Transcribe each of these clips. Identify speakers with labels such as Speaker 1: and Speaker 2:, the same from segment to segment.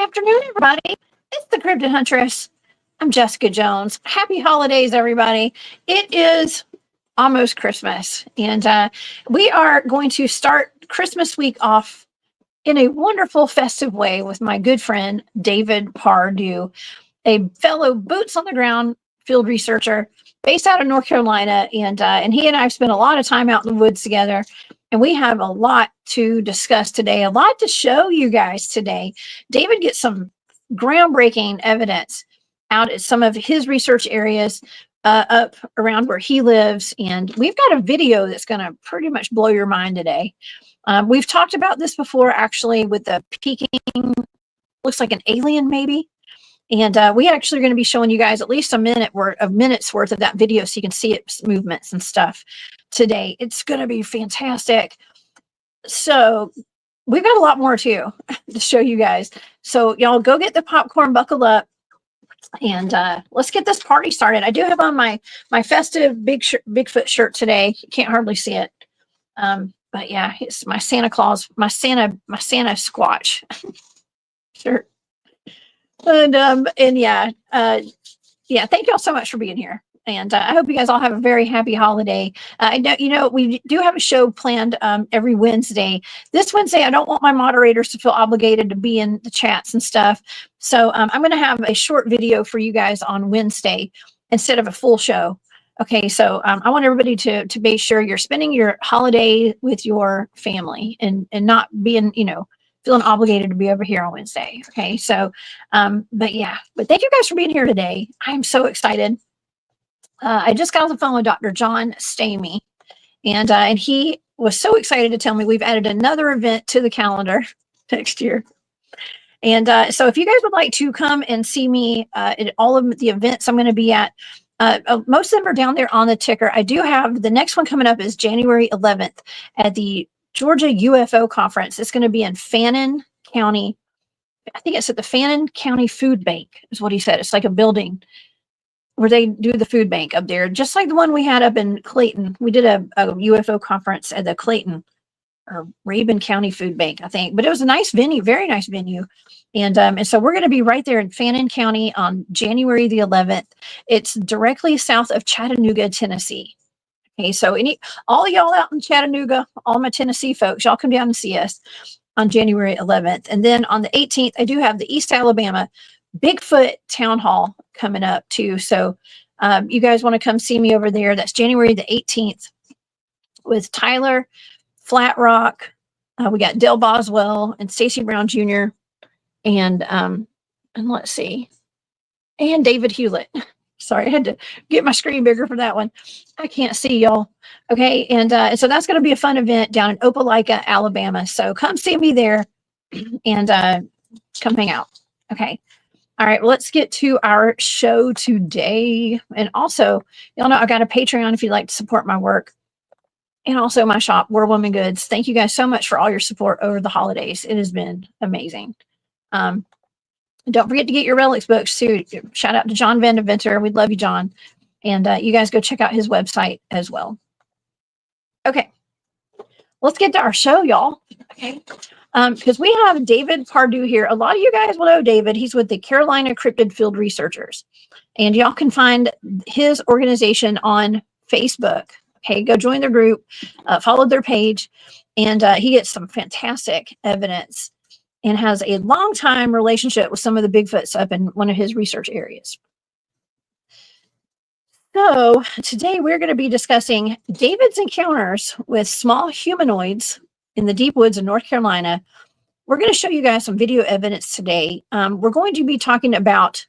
Speaker 1: afternoon, everybody. It's the Cryptid Huntress. I'm Jessica Jones. Happy holidays, everybody. It is almost Christmas, and we are going to start Christmas week off in a wonderful, festive way with my good friend, David Pardue, a fellow boots-on-the-ground field researcher based out of North Carolina, and he and I have spent a lot of time out in the woods together, and we have a lot to discuss today, a lot to show you guys today. David gets some groundbreaking evidence out at some of his research areas up around where he lives, and we've got a video that's going to pretty much blow your mind today. We've talked about this before, actually, with the peeking, looks like an alien maybe. And we actually are going to be showing you guys at least a minute minutes worth of that video so you can see its movements and stuff today. It's going to be fantastic. So we've got a lot more too to show you guys. So y'all go get the popcorn, buckle up, and let's get this party started. I do have on my festive Bigfoot shirt today. You can't hardly see it. But yeah, it's my Santa Claus, my Santa Squatch shirt. And yeah, thank y'all so much for being here. And I hope you guys all have a very happy holiday. I know, we do have a show planned every Wednesday. This Wednesday, I don't want my moderators to feel obligated to be in the chats and stuff. So I'm going to have a short video for you guys on Wednesday instead of a full show. Okay, so I want everybody to be sure you're spending your holiday with your family and not being, feeling obligated to be over here on Wednesday. Okay, so, but thank you guys for being here today. I'm so excited. I just got off the phone with Dr. John Stamey, and he was so excited to tell me we've added another event to the calendar next year. And so if you guys would like to come and see me at all of the events I'm going to be at, most of them are down there on the ticker. I do have the next one coming up is January 11th at the Georgia UFO conference. It's going to be in Fannin County. I think it's at the Fannin County Food Bank is what he said. It's like a building where they do the food bank up there, just like the one we had up in Clayton. We did a UFO conference at the Clayton or Rabun County Food Bank, I think, but it was a nice venue, very nice venue. And so we're going to be right there in Fannin County on January the 11th. It's directly south of Chattanooga, Tennessee. Okay, so all y'all out in Chattanooga, all my Tennessee folks, y'all come down and see us on January 11th. And then on the 18th, I do have the East Alabama Bigfoot Town Hall coming up too. So you guys want to come see me over there. That's January the 18th with Tyler Flat Rock. We got Dale Boswell and Stacy Brown Jr. And let's see, and David Hewlett. Sorry, I had to get my screen bigger for that one. I can't see y'all. Okay, and so that's going to be a fun event down in Opelika, Alabama. So come see me there and come hang out. Okay. All right, well, let's get to our show today. And also, y'all know I got a Patreon if you'd like to support my work. And also my shop, War Woman Goods. Thank you guys so much for all your support over the holidays. It has been amazing. Don't forget to get your relics books too. Shout out to John Van Deventer. We'd love you, John. And you guys go check out his website as well. Okay, let's get to our show, y'all. Okay, because we have David Pardue here. A lot of you guys will know David. He's with the Carolina Cryptid Field Researchers, and y'all can find his organization on Facebook. Okay, go join their group, follow their page, and he gets some fantastic evidence and has a long time relationship with some of the Bigfoots up in one of his research areas. So today we're going to be discussing David's encounters with small humanoids in the deep woods of North Carolina. We're going to show you guys some video evidence today. We're going to be talking about,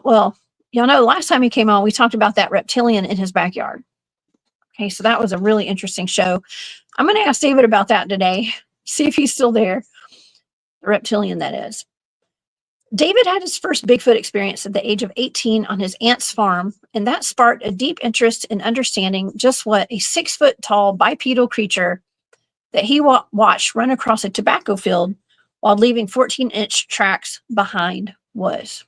Speaker 1: well, y'all know last time he came on, we talked about that reptilian in his backyard. Okay, so that was a really interesting show. I'm going to ask David about that today, see if he's still there. The reptilian, that is. David had his first Bigfoot experience at the age of 18 on his aunt's farm, and that sparked a deep interest in understanding just what a 6-foot-tall bipedal creature that he watched run across a tobacco field while leaving 14-inch tracks behind was.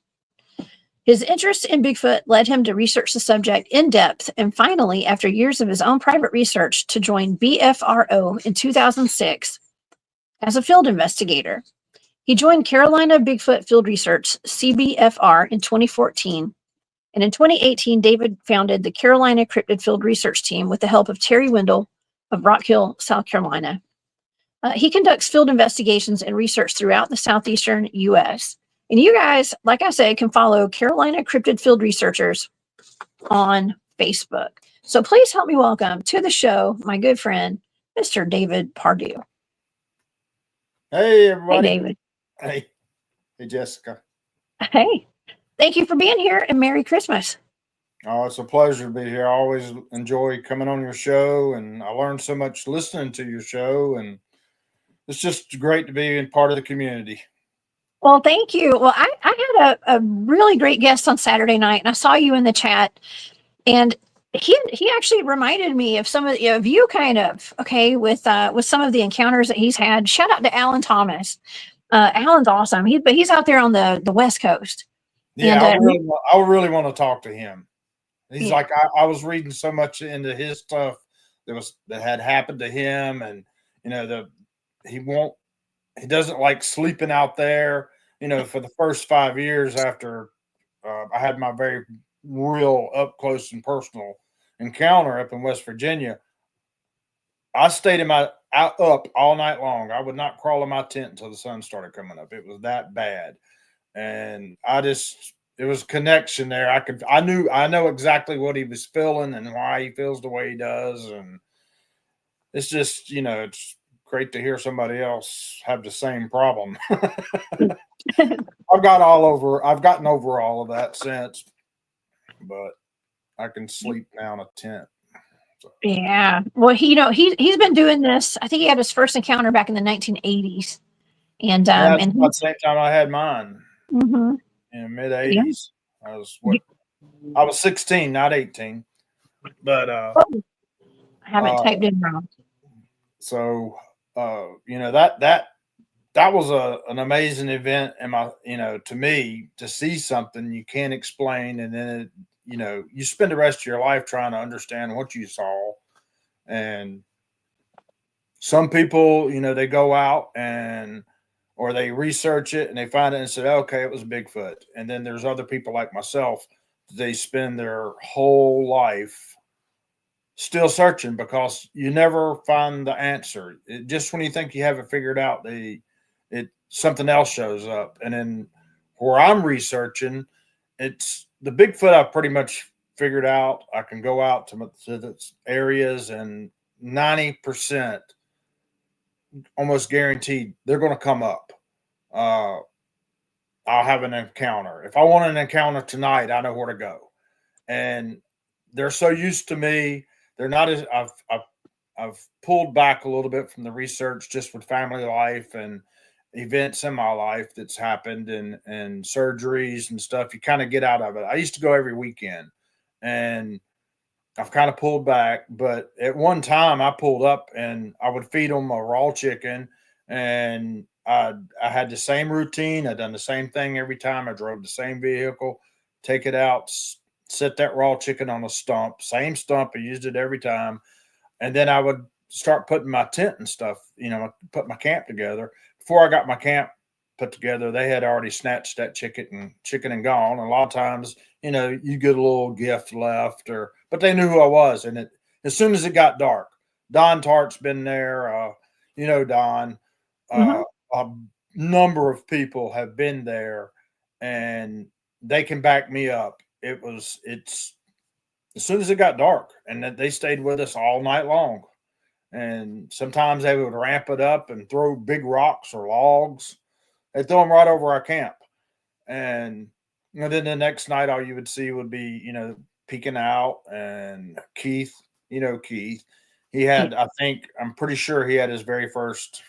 Speaker 1: His interest in Bigfoot led him to research the subject in depth, and finally, after years of his own private research, to join BFRO in 2006 as a field investigator. He joined Carolina Bigfoot Field Research, CBFR, in 2014. And in 2018, David founded the Carolina Cryptid Field Research team with the help of Terry Windell of Rock Hill, South Carolina. He conducts field investigations and research throughout the southeastern U.S. And you guys, like I said, can follow Carolina Cryptid Field Researchers on Facebook. So please help me welcome to the show my good friend, Mr. David Pardue.
Speaker 2: Hey, everybody.
Speaker 1: Hey, David.
Speaker 2: Hey, Jessica.
Speaker 1: Hey, thank you for being here, and Merry Christmas.
Speaker 2: Oh, it's a pleasure to be here. I always enjoy coming on your show, and I learned so much listening to your show, and it's just great to be in part of the community.
Speaker 1: Well, thank you. Well, I had a really great guest on Saturday night, and I saw you in the chat, and he actually reminded me of some of you kind of, okay, with some of the encounters that he's had. Shout out to Alan Thomas. Alan's awesome. He's out there on the West Coast.
Speaker 2: Yeah, and, I really want to talk to him. He's like, I was reading so much into his stuff that had happened to him, and he doesn't like sleeping out there. For the first 5 years after I had my very real up close and personal encounter up in West Virginia, I stayed up all night long. I would not crawl in my tent until the sun started coming up. It was that bad. And it was connection there. I know exactly what he was feeling and why he feels the way he does. And it's just, it's great to hear somebody else have the same problem. I've gotten over all of that since, but I can sleep now in a tent. So.
Speaker 1: Yeah. Well, he's been doing this. I think he had his first encounter back in the 1980s. And
Speaker 2: that's about the same time I had mine.
Speaker 1: Mm-hmm.
Speaker 2: In mid 80s. Yeah. I was 16, not 18. But
Speaker 1: I haven't typed in wrong.
Speaker 2: So that was an amazing event, and to me, to see something you can't explain, and then you spend the rest of your life trying to understand what you saw. And some people, they go out or they research it and they find it and say, okay, it was Bigfoot. And then there's other people like myself, they spend their whole life still searching because you never find the answer. Just when you think you have it figured out, something else shows up. And then where I'm researching, it's the Bigfoot I've pretty much figured out. I can go out to the areas and 90% almost guaranteed they're going to come up. I'll have an encounter. If I want an encounter tonight, I know where to go. And they're so used to me. They're not as I've pulled back a little bit from the research just with family life and events in my life that's happened and surgeries and stuff. You kind of get out of it. I used to go every weekend, and I've kind of pulled back, but at one time I pulled up and I would feed them a raw chicken, and I had the same routine. I'd done the same thing every time. I drove the same vehicle, take it out, set that raw chicken on a stump, same stump. I used it every time. And then I would start putting my tent and stuff, put my camp together. Before I got my camp put together, they had already snatched that chicken and gone. And a lot of times, you get a little gift left, but they knew who I was. And as soon as it got dark, Don Tart's been there. Don, a number of people have been there, and they can back me up. It's as soon as it got dark, and that they stayed with us all night long. And sometimes they would ramp it up and throw big rocks or logs. They'd throw them right over our camp. And then the next night, all you would see would be, peeking out. And Keith, Keith, he had, I'm pretty sure he had his very first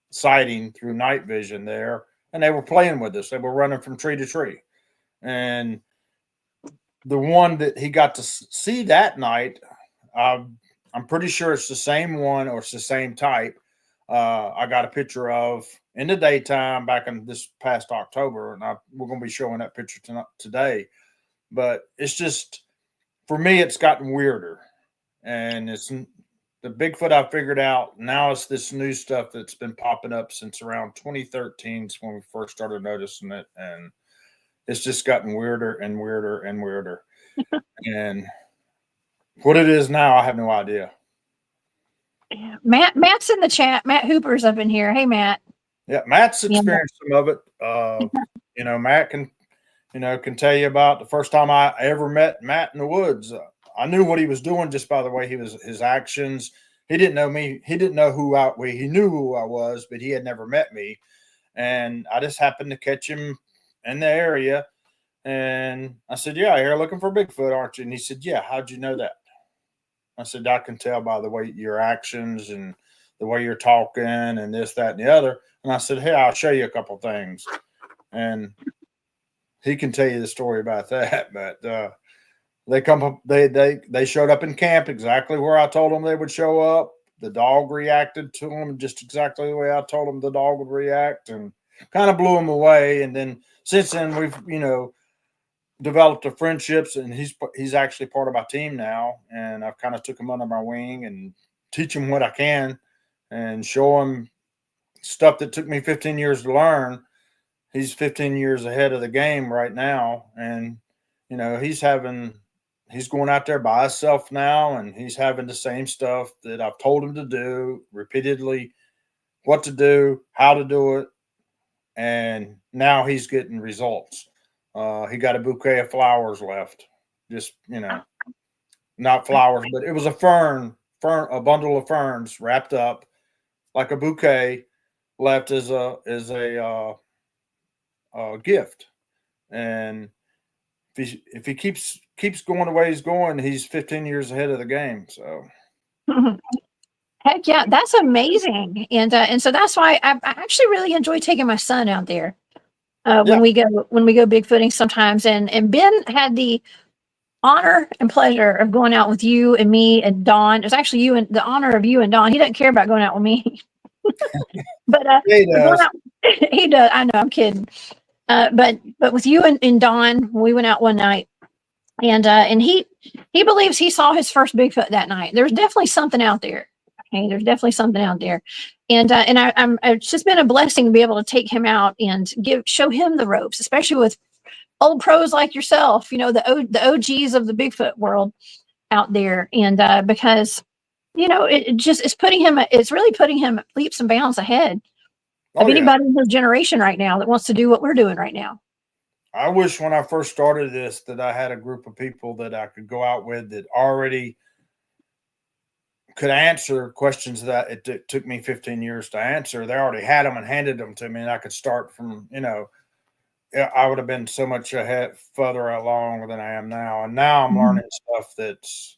Speaker 2: sighting through night vision there. And they were playing with us. They were running from tree to tree. And the one that he got to see that night, I'm pretty sure it's the same one or it's the same type. I got a picture of in the daytime back in this past October, and we're going to be showing that picture today. But it's just, for me, it's gotten weirder, and the Bigfoot I figured out. Now it's this new stuff that's been popping up since around 2013 is when we first started noticing it. And it's just gotten weirder and weirder and weirder. And what it is now, I have no idea.
Speaker 1: Matt's in the chat. Matt Hooper's up in here. Hey, Matt.
Speaker 2: Yeah, Matt's experienced some of it. You know, Matt can tell you about the first time I ever met Matt in the woods. I knew what he was doing just by the way his actions. He didn't know me. He didn't know he knew who I was, but he had never met me. And I just happened to catch him in the area. And I said, "Yeah, you're looking for Bigfoot, aren't you?" And he said, "Yeah, how'd you know that?" I said, "I can tell by the way your actions and the way you're talking and this, that, and the other." And I said, "Hey, I'll show you a couple things." And he can tell you the story about that. But they showed up in camp exactly where I told them they would show up. The dog reacted to them just exactly the way I told them the dog would react, and kind of blew him away. And then since then, we've developed a friendships, and he's actually part of my team now. And I've kind of took him under my wing and teach him what I can and show him stuff that took me 15 years to learn. He's 15 years ahead of the game right now. And, he's going out there by himself now, and he's having the same stuff that I've told him to do repeatedly, what to do, how to do it. And now he's getting results. He got a bouquet of flowers left, just, not flowers, but it was a a bundle of ferns wrapped up like a bouquet left as a gift. And if he keeps going the way he's going, he's 15 years ahead of the game. So
Speaker 1: heck yeah, that's amazing. And so that's why I actually really enjoy taking my son out there when we go bigfooting sometimes. And Ben had the honor and pleasure of going out with you and me and Don. It was actually the honor of you and Don. He doesn't care about going out with me. But
Speaker 2: he does.
Speaker 1: He does. I know, I'm kidding. But with you and Don, we went out one night, and he believes he saw his first Bigfoot that night. There's definitely something out there. Okay, there's definitely something out there, and it's just been a blessing to be able to take him out and show him the ropes, especially with old pros like yourself. The OGs of the Bigfoot world out there, and because it's really putting him leaps and bounds ahead of anybody in his generation right now that wants to do what we're doing right now.
Speaker 2: I wish when I first started this that I had a group of people that I could go out with that already could answer questions that it took me 15 years to answer. They already had them and handed them to me, and I could start from, I would have been so much further along than I am now. And now I'm learning stuff that's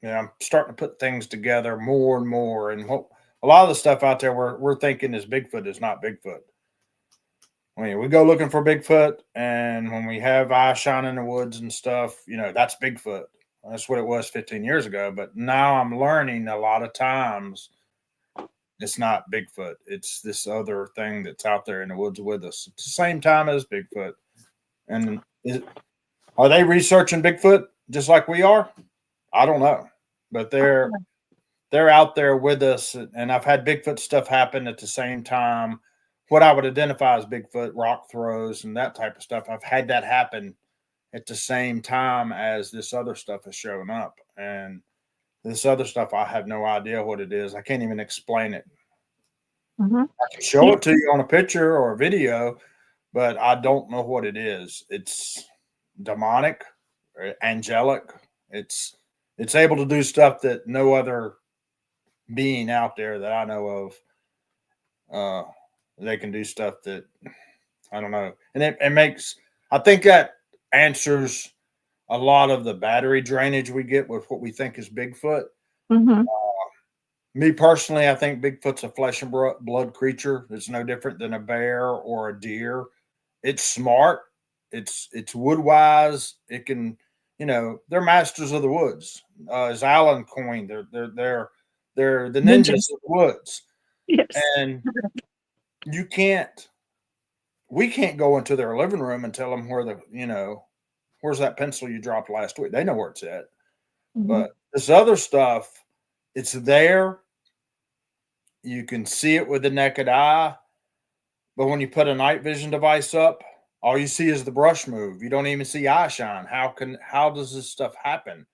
Speaker 2: I'm starting to put things together more and more. And a lot of the stuff out there we're thinking is Bigfoot is not Bigfoot. I mean, we go looking for Bigfoot, and when we have eye shine in the woods and stuff, that's Bigfoot. That's what it was 15 years ago. But now I'm learning a lot of times it's not Bigfoot. It's this other thing that's out there in the woods with us at the same time as Bigfoot. And are they researching Bigfoot just like we are? I don't know, but they're out there with us. And I've had Bigfoot stuff happen at the same time. What I would identify as Bigfoot, rock throws and that type of stuff, I've had that happen at the same time as this other stuff is showing up. And this other stuff, I have no idea what it is. I can't even explain it. I can show it to you on a picture or a video, but I don't know what it is. It's demonic, or angelic. It's able to do stuff that no other being out there that I know of. They can do stuff that I don't know. And I think that answers a lot of the battery drainage we get with what we think is Bigfoot. Me personally, I think Bigfoot's a flesh and blood creature. It's no different than a bear or a deer. It's smart. It's wood wise. It can, they're masters of the woods. As Alan coined, they're the ninjas of the woods.
Speaker 1: Yes.
Speaker 2: And we can't go into their living room and tell them where's that pencil you dropped last week. They know where it's at.
Speaker 1: Mhm.
Speaker 2: But this other stuff, it's there. You can see it with the naked eye. But when you put a night vision device up, all you see is the brush move. You don't even see eye shine. How does this stuff happen?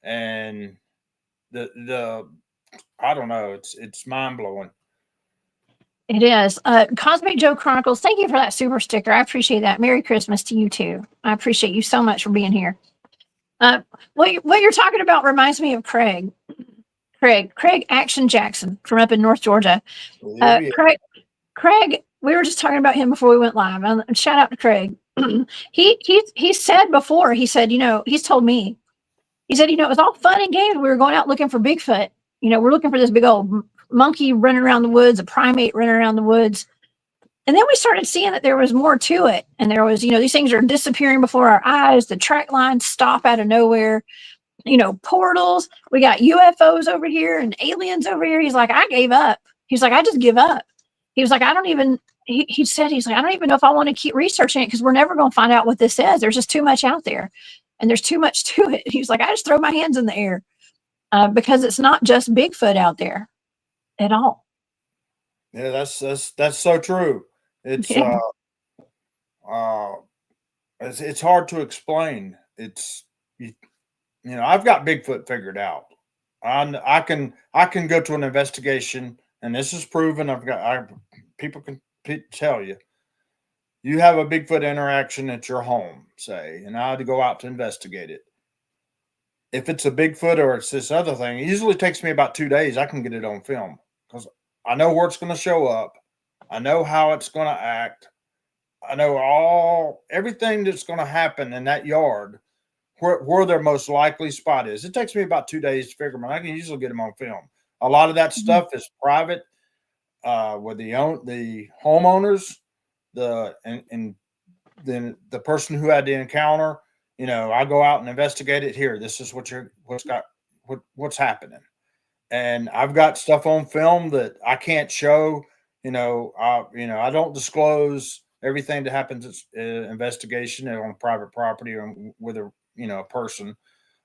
Speaker 2: And the I don't know. It's mind blowing.
Speaker 1: It is. Cosmic Joe Chronicles, thank you for that super sticker. I appreciate that. Merry Christmas to you too. I appreciate you so much for being here. Uh, what you're talking about reminds me of Craig. Craig Action Jackson from up in North Georgia.
Speaker 2: Yeah, yeah.
Speaker 1: Craig, we were just talking about him before we went live. Shout out to Craig. He said before, he said, he's told me, he said, it was all fun and games. We were going out looking for Bigfoot. We're looking for this big old monkey running around the woods, a primate running around the woods. And then we started seeing that there was more to it. And there was, these things are disappearing before our eyes. The track lines stop out of nowhere. Portals. We got UFOs over here and aliens over here. He's like, I gave up. He's like, I just give up. He was like, I don't even, he said, he's like, I don't even know if I want to keep researching it because we're never going to find out what this is. There's just too much out there and there's too much to it. He's like, I just throw my hands in the air because it's not just Bigfoot out there at all.
Speaker 2: Yeah, that's so true. It's
Speaker 1: Yeah.
Speaker 2: it's hard to explain. I've got Bigfoot figured out. I can go to an investigation, and this is proven. People can tell you. You have a Bigfoot interaction at your home, say, and I had to go out to investigate it. If it's a Bigfoot or it's this other thing, it usually takes me about 2 days. I can get it on film because I know where it's going to show up. I know how it's going to act. I know everything that's going to happen in that yard, where their most likely spot is. It takes me about 2 days to figure them out. I can usually get them on film. A lot of that stuff is private with the homeowners, and then the person who had the encounter. I go out and investigate it. Here, this is what's happening, and I've got stuff on film that I can't show. I don't disclose everything that happens at investigation on private property or with a person.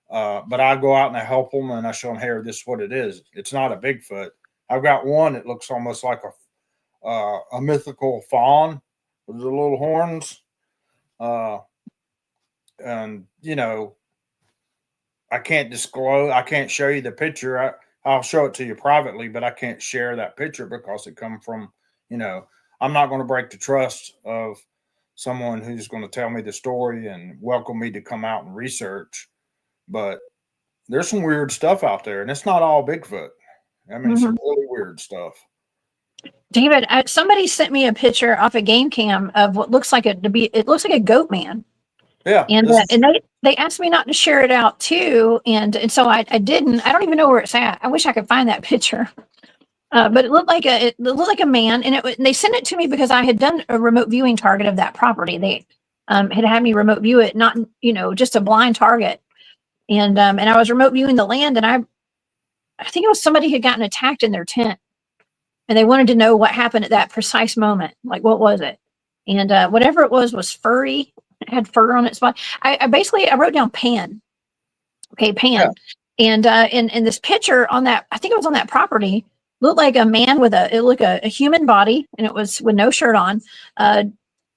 Speaker 2: But I go out and I help them and I show them, hey, this is what it is. It's not a Bigfoot. I've got one that looks almost like a mythical fawn with the little horns. And I can't disclose. I can't show you the picture. I'll show it to you privately, but I can't share that picture because it come from, I'm not going to break the trust of someone who's going to tell me the story and welcome me to come out and research. But there's some weird stuff out there, and it's not all Bigfoot. I mean, some really weird stuff.
Speaker 1: David, somebody sent me a picture off a game cam of what looks like it looks like a goat man.
Speaker 2: Yeah.
Speaker 1: And they asked me not to share it out too. And so I didn't. I don't even know where it's at. I wish I could find that picture. But it looked like a man, and they sent it to me because I had done a remote viewing target of that property. They had me remote view it, not just a blind target, and I was remote viewing the land, and I think it was somebody had gotten attacked in their tent, and they wanted to know what happened at that precise moment, like what was it, and whatever it was furry, it had fur on its body. I wrote down Pan, okay, Pan, yeah. And in this picture on that, I think it was on that property. Looked like a man with a human body, and it was with no shirt on,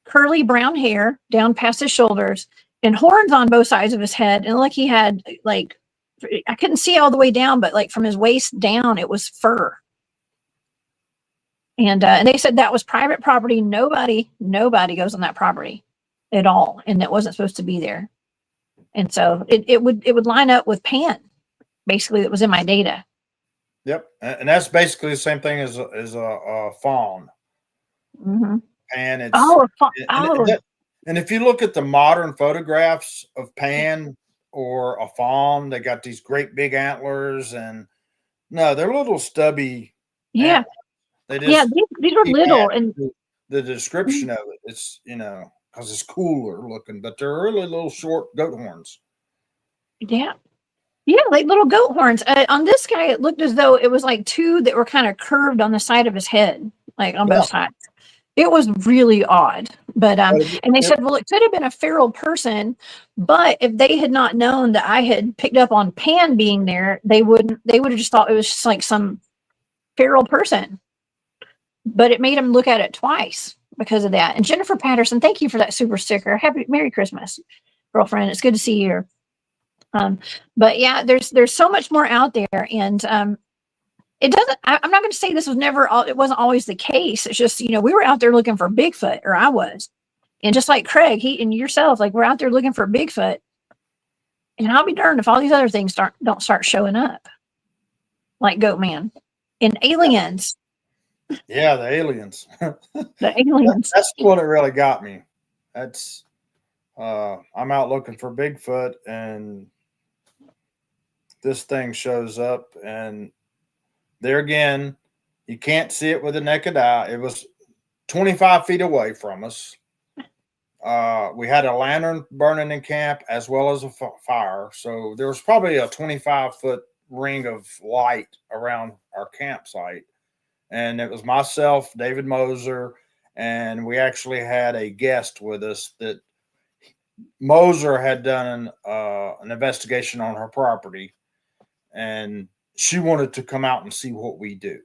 Speaker 1: curly brown hair down past his shoulders, and horns on both sides of his head. And like he had I couldn't see all the way down, but like from his waist down, it was fur. And they said that was private property. Nobody goes on that property at all, and it wasn't supposed to be there. And so it would line up with Pan, basically, that was in my data.
Speaker 2: Yep, and that's basically the same thing as a fawn.
Speaker 1: Mm-hmm.
Speaker 2: And it's and if you look at the modern photographs of Pan or a fawn, they got these great big antlers, and no, they're little stubby.
Speaker 1: Yeah,
Speaker 2: they just
Speaker 1: these are little, and
Speaker 2: the description of it, it's because it's cooler looking, but they're really little short goat horns.
Speaker 1: Yeah. Yeah, like little goat horns. On this guy, it looked as though it was like two that were kind of curved on the side of his head, like on both sides. It was really odd. But
Speaker 2: But
Speaker 1: and they said, well, it could have been a feral person, but if they had not known that I had picked up on Pan being there, they would have just thought it was just like some feral person. But it made them look at it twice because of that. And Jennifer Patterson, thank you for that super sticker. Happy Merry Christmas, girlfriend. It's good to see you. But yeah, there's so much more out there, and it doesn't. I'm not going to say this was never. It wasn't always the case. It's just, we were out there looking for Bigfoot, or I was, and just like Craig, he and yourself, like, we're out there looking for Bigfoot, and I'll be darned if all these other things don't start showing up, like Goat Man and aliens.
Speaker 2: Yeah, the aliens.
Speaker 1: The aliens.
Speaker 2: That's what it really got me. That's I'm out looking for Bigfoot, and this thing shows up, and there again, you can't see it with the naked eye. It was 25 feet away from us. We had a lantern burning in camp as well as a fire. So there was probably a 25-foot ring of light around our campsite. And it was myself, David Moser, and we actually had a guest with us that Moser had done an investigation on her property, and she wanted to come out and see what we do.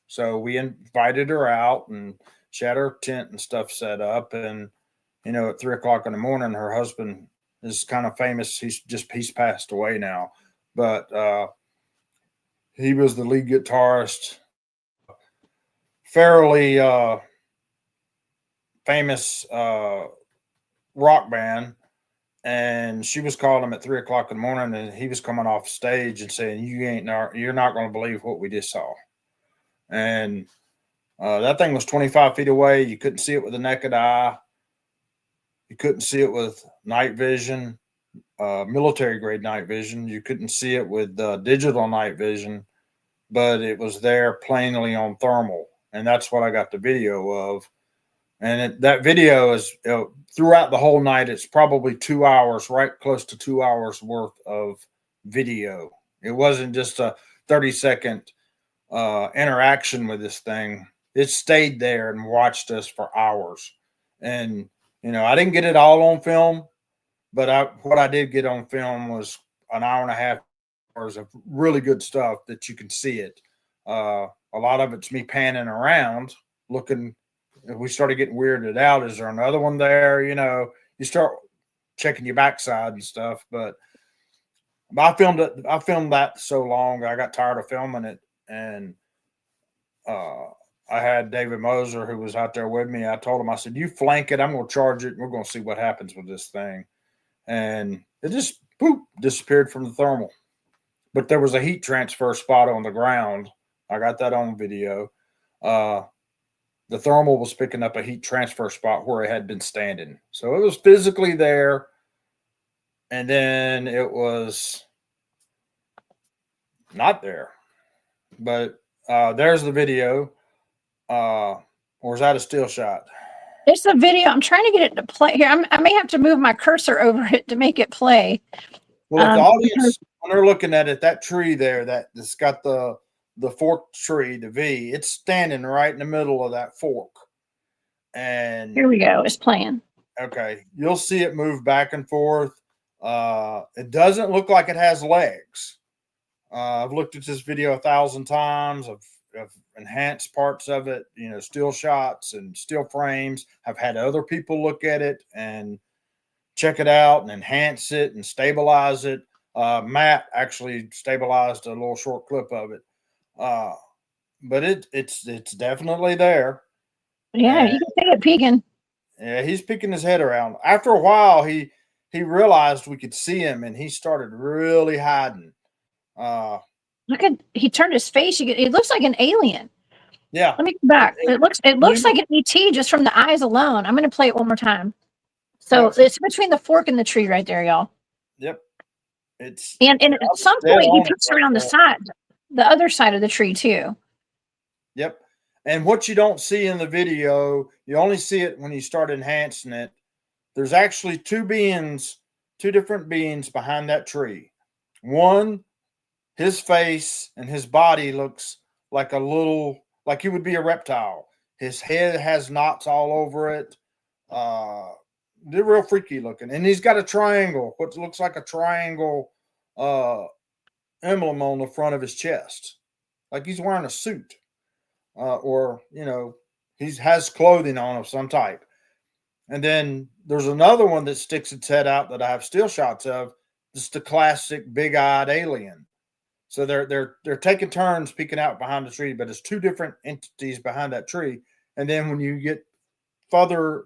Speaker 2: So we invited her out, and she had her tent and stuff set up. And, at 3:00 in the morning, her husband is kind of famous. He's passed away now, but he was the lead guitarist, fairly famous rock band. And she was calling him at 3:00 in the morning, and he was coming off stage and saying, you're not going to believe what we just saw. And that thing was 25 feet away. You couldn't see it with the naked eye. You couldn't see it with night vision, military grade night vision. You couldn't see it with digital night vision, but it was there plainly on thermal. And that's what I got the video of. And that video is throughout the whole night. It's probably 2 hours, right close to 2 hours worth of video. It wasn't just a 30-second interaction with this thing. It stayed there and watched us for hours. And, I didn't get it all on film, but what I did get on film was an hour and a half hours of really good stuff that you can see it. A lot of it's me panning around looking. We started getting weirded out. Is there another one there? You start checking your backside and stuff. But I filmed it. I filmed that so long, I got tired of filming it. And I had David Moser, who was out there with me. I told him, I said, you flank it. I'm going to charge it. And we're going to see what happens with this thing. And it just disappeared from the thermal. But there was a heat transfer spot on the ground. I got that on video. The thermal was picking up a heat transfer spot where it had been standing. So it was physically there. And then it was not there. But there's the video. Or is that a still shot?
Speaker 1: It's the video. I'm trying to get it to play here. I may have to move my cursor over it to make it play.
Speaker 2: Well, if the audience, when they're looking at it, that tree there that's got the forked tree, the V, it's standing right in the middle of that fork. And
Speaker 1: here we go. It's playing.
Speaker 2: Okay. You'll see it move back and forth. It doesn't look like it has legs. I've looked at this video 1,000 times. I've enhanced parts of it, still shots and still frames. I've had other people look at it and check it out and enhance it and stabilize it. Matt actually stabilized a little short clip of it. But it's definitely there.
Speaker 1: Yeah, and you can see it peeking.
Speaker 2: Yeah, he's peeking his head around. After a while, he realized we could see him, and he started really hiding.
Speaker 1: He turned his face. It looks like an alien.
Speaker 2: Yeah.
Speaker 1: Let me go back. It looks like an ET just from the eyes alone. I'm going to play it one more time. So it's between the fork and the tree right there, y'all.
Speaker 2: Yep.
Speaker 1: And at some point he peeks around the side, the other side of the tree too.
Speaker 2: Yep. And what you don't see in the video, you only see it when you start enhancing it. There's actually two different beings behind that tree. One, his face and his body looks like like he would be a reptile. His head has knots all over it. They're real freaky looking. And he's got a triangle, what looks like a triangle emblem on the front of his chest. Like he's wearing a suit. Or, he has clothing on of some type. And then there's another one that sticks its head out that I have still shots of. It's the classic big-eyed alien. So they're taking turns peeking out behind the tree, but it's two different entities behind that tree. And then when you get further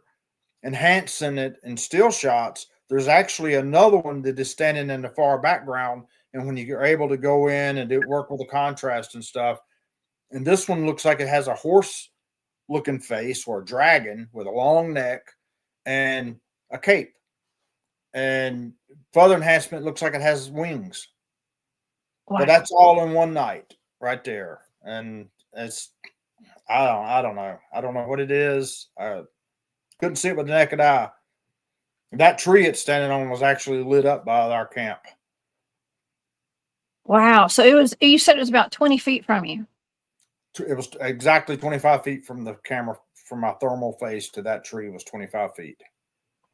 Speaker 2: enhancing it in still shots, there's actually another one that is standing in the far background. And when you're able to go in and work with the contrast and stuff, and this one looks like it has a horse-looking face or a dragon with a long neck and a cape. And further enhancement looks like it has wings.
Speaker 1: Wow.
Speaker 2: But that's all in one night right there. And it's, I don't know. I don't know what it is. I couldn't see it with the naked eye. That tree it's standing on was actually lit up by our camp.
Speaker 1: Wow. So you said it was about 20 feet from you.
Speaker 2: It was exactly 25 feet from the camera, from my thermal face to that tree was 25 feet.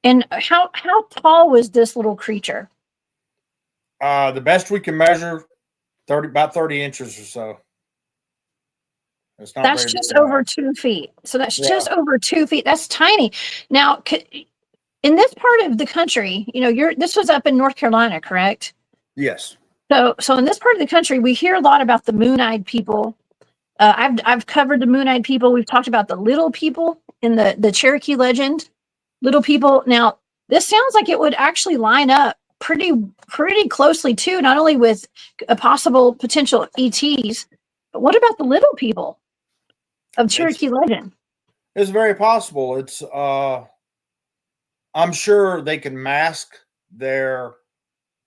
Speaker 1: And how tall was this little creature?
Speaker 2: The best we can measure, about 30 inches or so. It's not
Speaker 1: That's just over 2 feet. So that's just over 2 feet. That's tiny. Now, in this part of the country, this was up in North Carolina, correct?
Speaker 2: Yes.
Speaker 1: So in this part of the country, we hear a lot about the moon-eyed people. I've covered the moon-eyed people. We've talked about the little people in the Cherokee legend. Little people. Now, this sounds like it would actually line up pretty closely too, not only with a possible potential ETs, but what about the little people of Cherokee legend?
Speaker 2: It's very possible. It's I'm sure they can mask their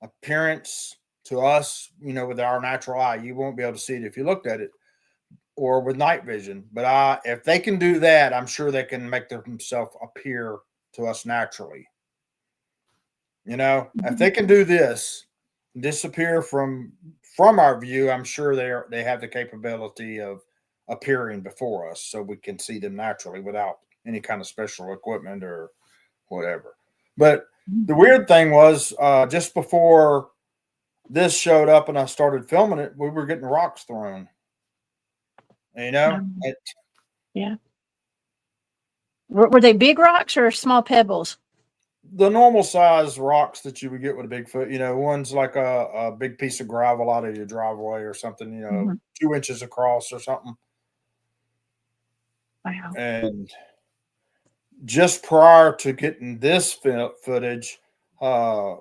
Speaker 2: appearance to us, with our natural eye. You won't be able to see it if you looked at it, or with night vision. But if they can do that, I'm sure they can make themselves appear to us naturally. If they can do this, disappear from our view, I'm sure they have the capability of appearing before us, so we can see them naturally without any kind of special equipment or whatever. But the weird thing was, just before this showed up and I started filming it, we were getting rocks thrown.
Speaker 1: Yeah. Were they big rocks or small pebbles?
Speaker 2: The normal size rocks that you would get with a Bigfoot, one's like a big piece of gravel out of your driveway or something, 2 inches across or something.
Speaker 1: Wow.
Speaker 2: And just prior to getting this footage, that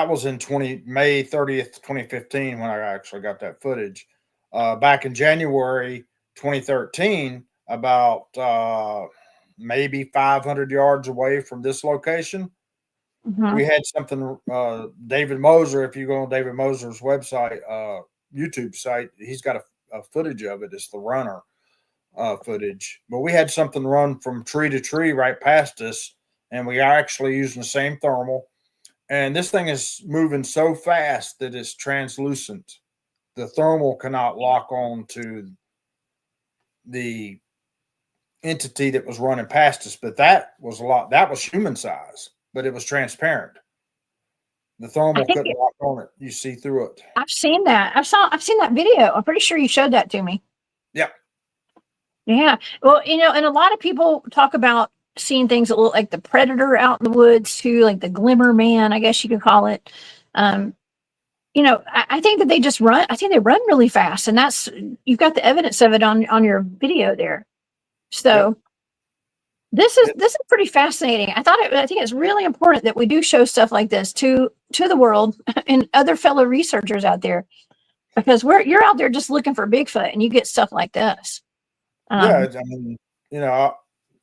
Speaker 2: was in May 30th, 2015, when I actually got that footage. Back in January 2013, about maybe 500 yards away from this location, we had something. David Moser, if you go on David Moser's website, YouTube site, he's got a footage of it. It's the runner footage. But we had something run from tree to tree right past us, and we are actually using the same thermal. And this thing is moving so fast that it's translucent. The thermal cannot lock on to the entity that was running past us, but that was human size, but it was transparent. The thermal couldn't lock on it. You see through it.
Speaker 1: I've seen that. I've seen that video. I'm pretty sure you showed that to me.
Speaker 2: Yeah.
Speaker 1: Yeah. Well, and a lot of people talk about seeing things that look like the predator out in the woods too, like the glimmer man, I guess you could call it. I think that they just run. I think they run really fast, and you've got the evidence of it on your video there. So this is pretty fascinating. I think it's really important that we do show stuff like this to the world and other fellow researchers out there, because you're out there just looking for Bigfoot and you get stuff like this.
Speaker 2: I mean,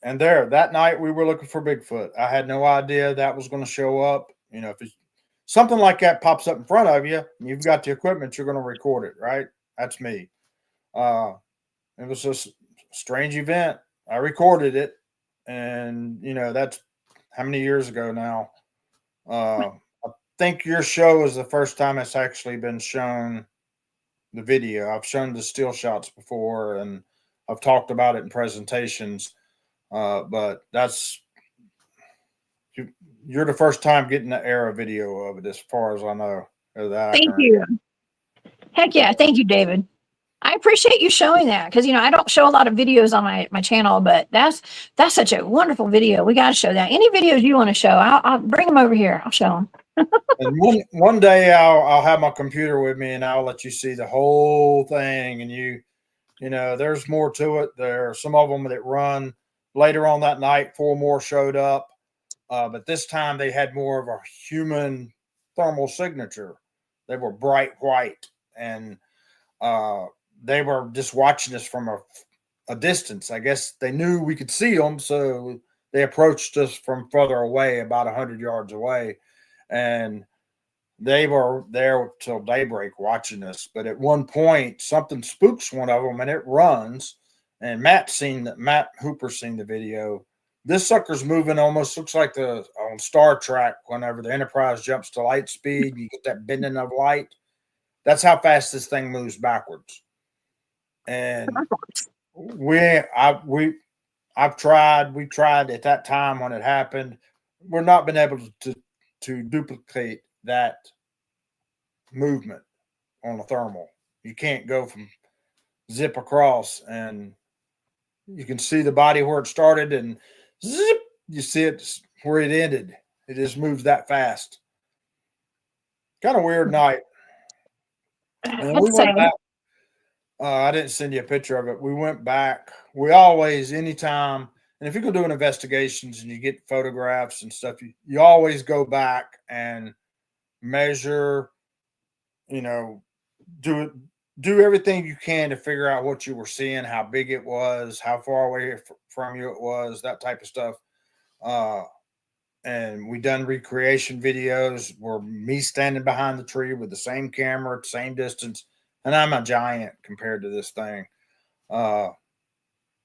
Speaker 2: and that night we were looking for Bigfoot. I had no idea that was going to show up. If something like that pops up in front of you and you've got the equipment, you're going to record it, right? That's me. It was just a strange event. I recorded it, and that's how many years ago now. I think your show is the first time it's actually been shown, the video. I've shown the still shots before, and I've talked about it in presentations, but you're the first time getting the era video of it, as far as I know.
Speaker 1: Thank you. Heck yeah. Thank you, David. I appreciate you showing that, because, I don't show a lot of videos on my channel, but that's such a wonderful video. We got to show that. Any videos you want to show, I'll bring them over here. I'll show them.
Speaker 2: And one day I'll have my computer with me and I'll let you see the whole thing. And you know, there's more to it. There are some of them that run later on that night. 4 more showed up, but this time they had more of a human thermal signature. They were bright white, and they were just watching us from a distance. I guess they knew we could see them, so they approached us from further away, about 100 yards away, and they were there till daybreak watching us. But at one point, something spooks one of them, and it runs. And Matt Hooper's seen the video. This sucker's moving, almost looks like on Star Trek, whenever the Enterprise jumps to light speed, you get that bending of light. That's how fast this thing moves backwards. And we tried at that time when it happened. We're not been able to duplicate that movement on a thermal. You can't go from zip across, and you can see the body where it started, and zip, you see it where it ended. It just moves that fast. Kind of weird night. And we went back. I didn't send you a picture of it. We went back. We always, anytime, and if you're going to do investigations and you get photographs and stuff, you always go back and measure, do everything you can to figure out what you were seeing, how big it was, how far away from you it was, that type of stuff. And we done recreation videos where me standing behind the tree with the same camera, same distance, and I'm a giant compared to this thing.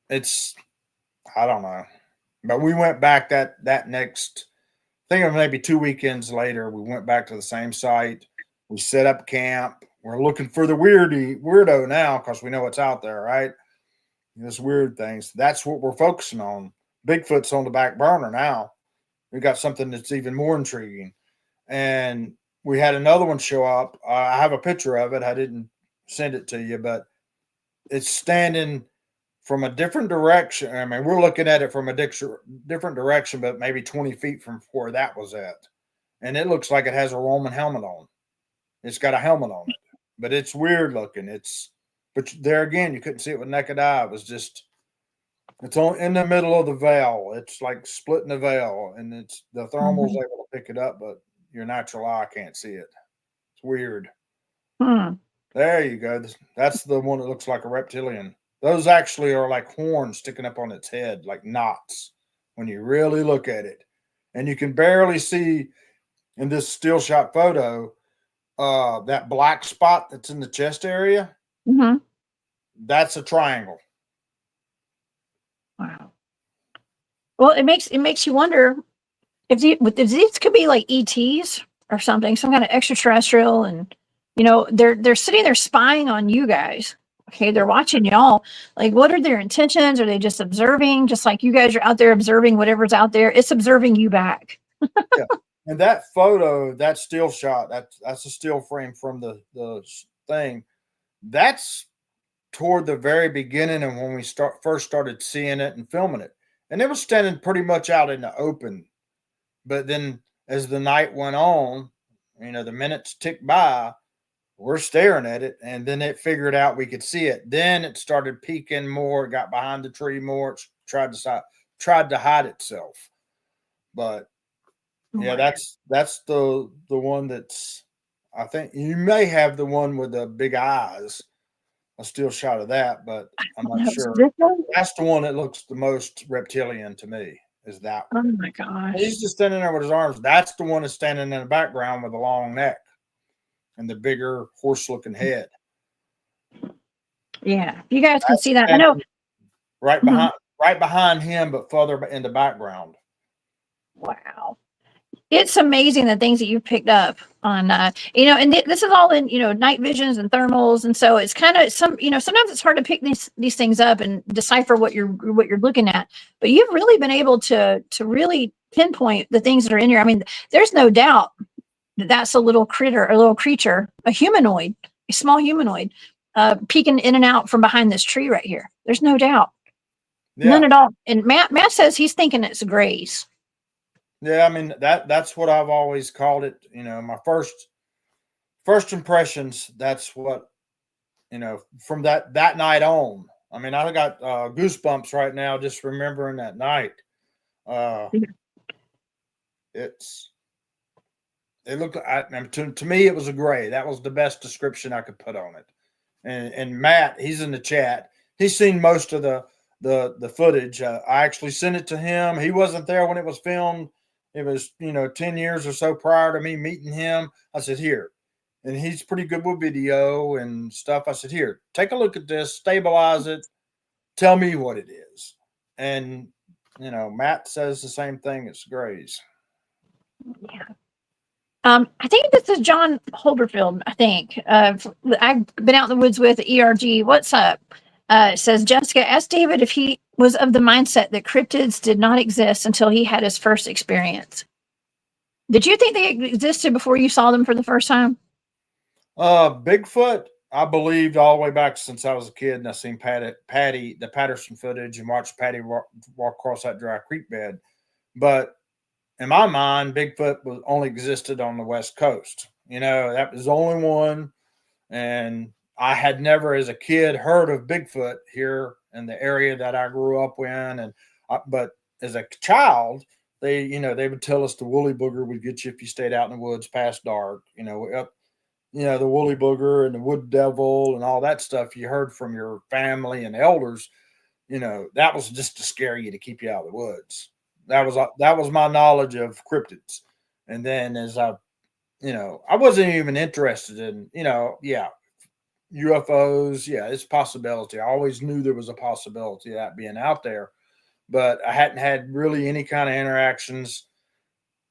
Speaker 2: It's, I don't know, but we went back that next, I think maybe 2 weekends later, we went back to the same site. We set up camp. We're looking for the weirdo now, because we know it's out there, right? This weird things. That's what we're focusing on. Bigfoot's on the back burner now. We got something that's even more intriguing. And we had another one show up. I have a picture of it. I didn't send it to you, but it's standing from a different direction. I mean, we're looking at it from a different direction, but maybe 20 feet from where that was at. And it looks like it has a Roman helmet on. It's got a helmet on it, but it's weird looking. But there again, you couldn't see it with naked eye. It was just, it's in the middle of the veil. It's like splitting the veil, and the thermal's able to pick it up, but your natural eye can't see it. It's weird. There you go. That's the one that looks like a reptilian. Those actually are like horns sticking up on its head, like knots, when you really look at it. And you can barely see in this still shot photo that black spot that's in the chest area. That's a triangle.
Speaker 1: Wow. Well, it makes you wonder if these could be like ETs or something, some kind of extraterrestrial, and they're sitting there spying on you guys. Okay, they're watching y'all. Like, what are their intentions? Are they just observing, just like you guys are out there observing whatever's out there? It's observing you back.
Speaker 2: Yeah. And that photo, that still shot, that's a still frame from the thing. That's toward the very beginning, and when we first started seeing it and filming it. And it was standing pretty much out in the open. But then as the night went on, the minutes ticked by, we're staring at it, and then it figured out we could see it. Then it started peeking more, it got behind the tree more, it tried to hide itself. But yeah, that's the one that's, I think you may have the one with the big eyes, a still shot of that, but I'm not sure. That's the one that looks the most reptilian to me, is that one.
Speaker 1: Oh my gosh.
Speaker 2: He's just standing there with his arms. That's the one that's standing in the background with the long neck and the bigger horse-looking head.
Speaker 1: Yeah, you guys can see that. I know.
Speaker 2: Right behind him, but further in the background.
Speaker 1: Wow. It's amazing the things that you've picked up on, and this is all in, night visions and thermals. And so it's kind of sometimes it's hard to pick these things up and decipher what you're looking at, but you've really been able to really pinpoint the things that are in here. I mean, there's no doubt that that's a little critter, a little creature, a humanoid, a small humanoid, peeking in and out from behind this tree right here. There's no doubt.
Speaker 2: Yeah.
Speaker 1: None at all. And Matt says he's thinking it's a grays.
Speaker 2: Yeah, I mean that's what I've always called it. My first impressions. That's what from that night on. I mean, I got goosebumps right now just remembering that night. It looked to me it was a gray. That was the best description I could put on it. And Matt, he's in the chat. He's seen most of the footage. I actually sent it to him. He wasn't there when it was filmed. It was 10 years or so prior to me meeting him. I said, here, and he's pretty good with video and stuff. I said, here, take a look at this, stabilize it, tell me what it is. And Matt says the same thing. It's grays.
Speaker 1: Yeah. I think this is John Holderfield. I think I've been out in the woods with ERG. What's up? Says Jessica, asked David if he was of the mindset that cryptids did not exist until he had his first experience. Did you think they existed before you saw them for the first time?
Speaker 2: Bigfoot, I believed all the way back since I was a kid, and I seen Patty, the Patterson footage, and watched Patty walk across that dry creek bed. But in my mind, Bigfoot only existed on the West Coast. That was the only one. And I had never, as a kid, heard of Bigfoot here in the area that I grew up in. But as a child, they would tell us the woolly booger would get you if you stayed out in the woods past dark. The woolly booger and the wood devil and all that stuff you heard from your family and elders. That was just to scare you, to keep you out of the woods. That was my knowledge of cryptids. And then as I wasn't even interested in, UFOs. Yeah, it's a possibility. I always knew there was a possibility of that being out there, but I hadn't had really any kind of interactions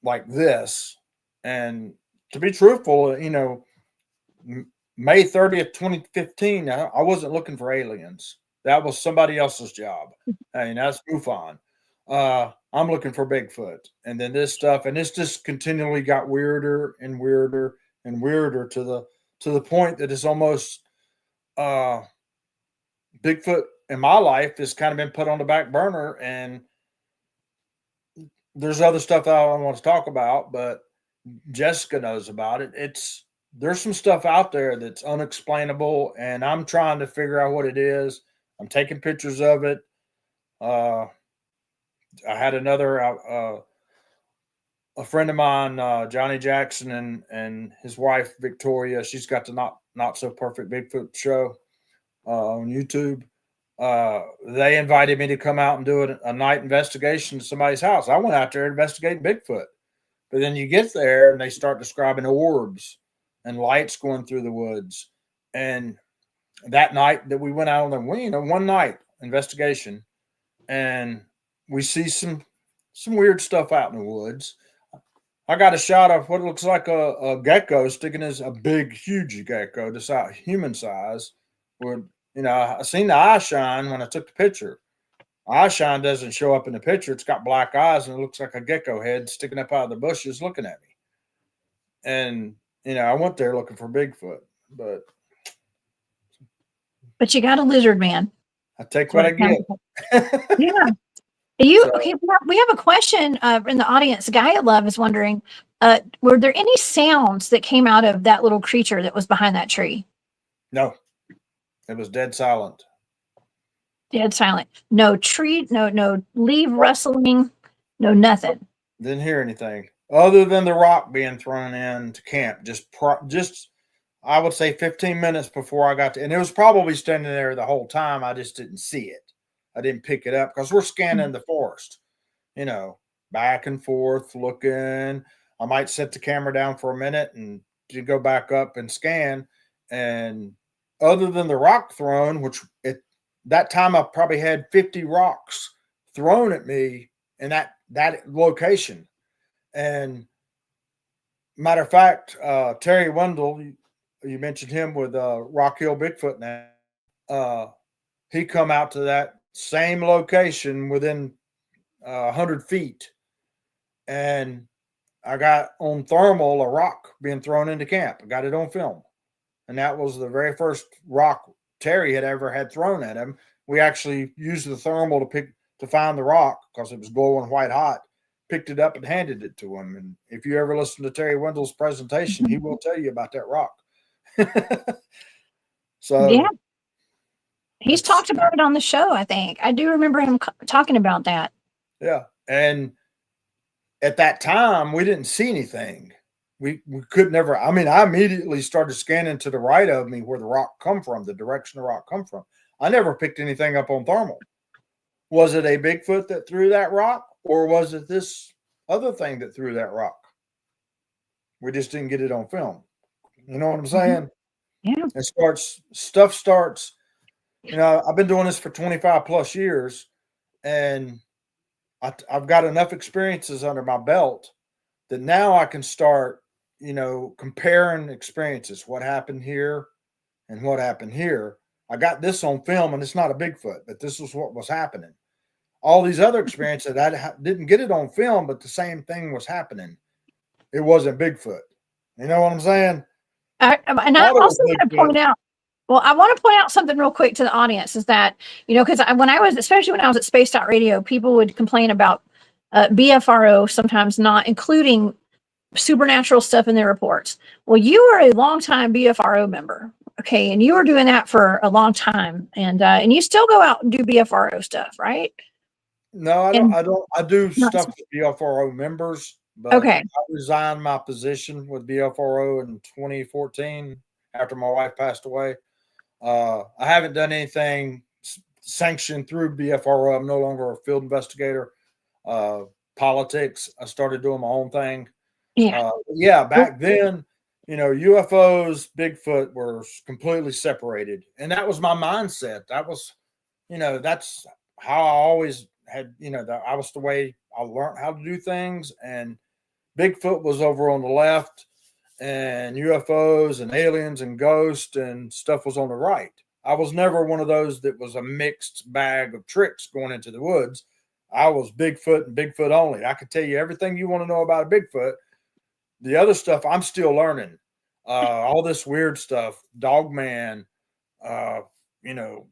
Speaker 2: like this. And to be truthful, May 30th, 2015, I wasn't looking for aliens. That was somebody else's job. That's MUFON. I'm looking for Bigfoot. And then this stuff, and this just continually got weirder and weirder and weirder to the point that it's almost Bigfoot in my life has kind of been put on the back burner, and there's other stuff I don't want to talk about, but Jessica knows about it. There's some stuff out there that's unexplainable, and I'm trying to figure out what it is. I'm taking pictures of it. I had another a friend of mine, Johnny Jackson, and his wife Victoria. She's got the not so perfect Bigfoot show on YouTube. They invited me to come out and do a night investigation to somebody's house. I went out there investigating Bigfoot, but then you get there and they start describing orbs and lights going through the woods. And that night that we went out on the one night investigation, and we see some weird stuff out in the woods. I got a shot of what looks like a gecko sticking a big, huge gecko, this human size. I seen the eye shine when I took the picture. Eye shine doesn't show up in the picture. It's got black eyes and it looks like a gecko head sticking up out of the bushes looking at me. And, I went there looking for Bigfoot, but you
Speaker 1: got a lizard man.
Speaker 2: I take what I get.
Speaker 1: Yeah. Okay, we have a question in the audience. Gaia Love is wondering, were there any sounds that came out of that little creature that was behind that tree?
Speaker 2: No. It was dead silent.
Speaker 1: Dead silent. No tree, no leaf rustling, no nothing.
Speaker 2: Didn't hear anything other than the rock being thrown into camp. Just I would say 15 minutes before I got to, and it was probably standing there the whole time. I just didn't see it. I didn't pick it up because we're scanning the forest, back and forth looking. I might set the camera down for a minute and go back up and scan. And other than the rock thrown, which at that time I probably had 50 rocks thrown at me in that location. And matter of fact, Terry Windell, you mentioned him with Rock Hill Bigfoot now. He come out to that same location within 100 feet. And I got on thermal a rock being thrown into camp. I got it on film. And that was the very first rock Terry had ever had thrown at him. We actually used the thermal to find the rock because it was glowing white hot. Picked it up and handed it to him. And if you ever listen to Terry Wendell's presentation, he will tell you about that rock. So
Speaker 1: yeah, he's talked about it on the show. I think I do remember him talking about that.
Speaker 2: Yeah, and at that time we didn't see anything. We could never. I mean, I immediately started scanning to the right of me where the rock come from, the direction the rock come from. I never picked anything up on thermal. Was it a Bigfoot that threw that rock, or was it this other thing that threw that rock? We just didn't get it on film. You know what I'm saying?
Speaker 1: Yeah.
Speaker 2: Stuff starts. You know, I've been doing this for 25 plus years, and I've got enough experiences under my belt that now I can start, you know, comparing experiences. What happened here and what happened here. I got this on film, and it's not a Bigfoot, but this is what was happening. All these other experiences, I didn't get it on film, but the same thing was happening. It wasn't Bigfoot. You know what I'm saying?
Speaker 1: And I also want to point out, well, I want to point out something real quick to the audience is that, you know, because especially when I was at Spaced Out Radio, people would complain about BFRO sometimes not including supernatural stuff in their reports. Well, you are a longtime BFRO member, okay, and you were doing that for a long time, and you still go out and do BFRO stuff, right?
Speaker 2: No, I don't. I do stuff with BFRO members, but
Speaker 1: okay.
Speaker 2: I resigned my position with BFRO in 2014 after my wife passed away. I haven't done anything sanctioned through BFRO. I'm no longer a field investigator. Politics. I started doing my own thing.
Speaker 1: Yeah.
Speaker 2: Back then, you know, UFOs, Bigfoot were completely separated, and that was my mindset. That was, you know, that's how I always had. You know, that was the way I learned how to do things. And Bigfoot was over on the left, and UFOs and aliens and ghosts and stuff was on the right. I was never one of those that was a mixed bag of tricks going into the woods. I was Bigfoot and Bigfoot only. I could tell you everything you want to know about a Bigfoot. The other stuff I'm still learning. All this weird stuff, Dogman, you know,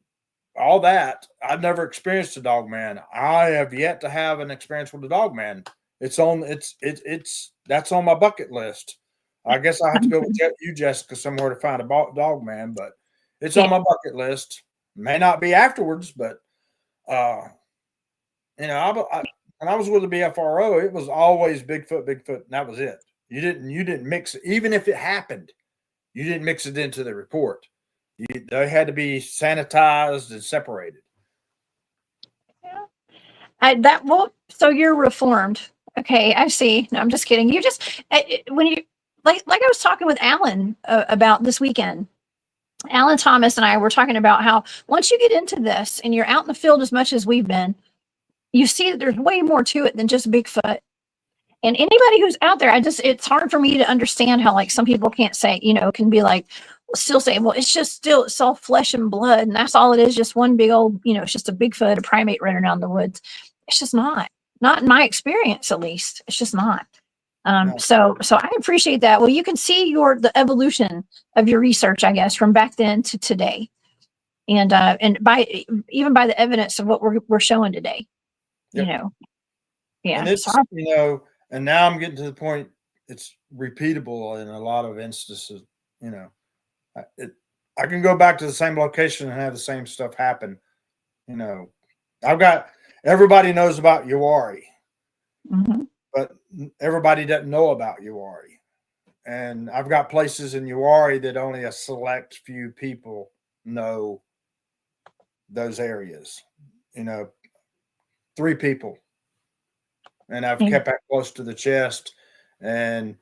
Speaker 2: all that. I've never experienced a Dogman. I have yet to have an experience with a Dogman. That's on my bucket list. I guess I have to go with you, Jessica, somewhere to find a Dogman, but it's on my bucket list. May not be afterwards, but you know, when I was with the BFRO, it was always Bigfoot, and that was it. You didn't mix it. Even if it happened, you didn't mix it into the report. They had to be sanitized and separated.
Speaker 1: Yeah. So you're reformed. Okay, I see. No, I'm just kidding. You just when you like I was talking with Alan about this weekend. Alan Thomas and I were talking about how once you get into this and you're out in the field as much as we've been, you see that there's way more to it than just Bigfoot. And anybody who's out there, it's hard for me to understand how like some people can't say, you know, can be like, still say, well, it's all flesh and blood. And that's all it is. Just one big old, you know, it's just a Bigfoot, a primate running around the woods. It's just not in my experience, at least. It's just not. So I appreciate that. Well, you can see the evolution of your research, I guess, from back then to today. And by the evidence of what we're showing today, you know, yeah.
Speaker 2: And it's, you know, and now I'm getting to the point it's repeatable in a lot of instances. You know, I can go back to the same location and have the same stuff happen. You know, everybody knows about Uwari, but everybody doesn't know about Uwari. And I've got places in Uwari that only a select few people know those areas. You know, 3 people. And I've kept that close to the chest, and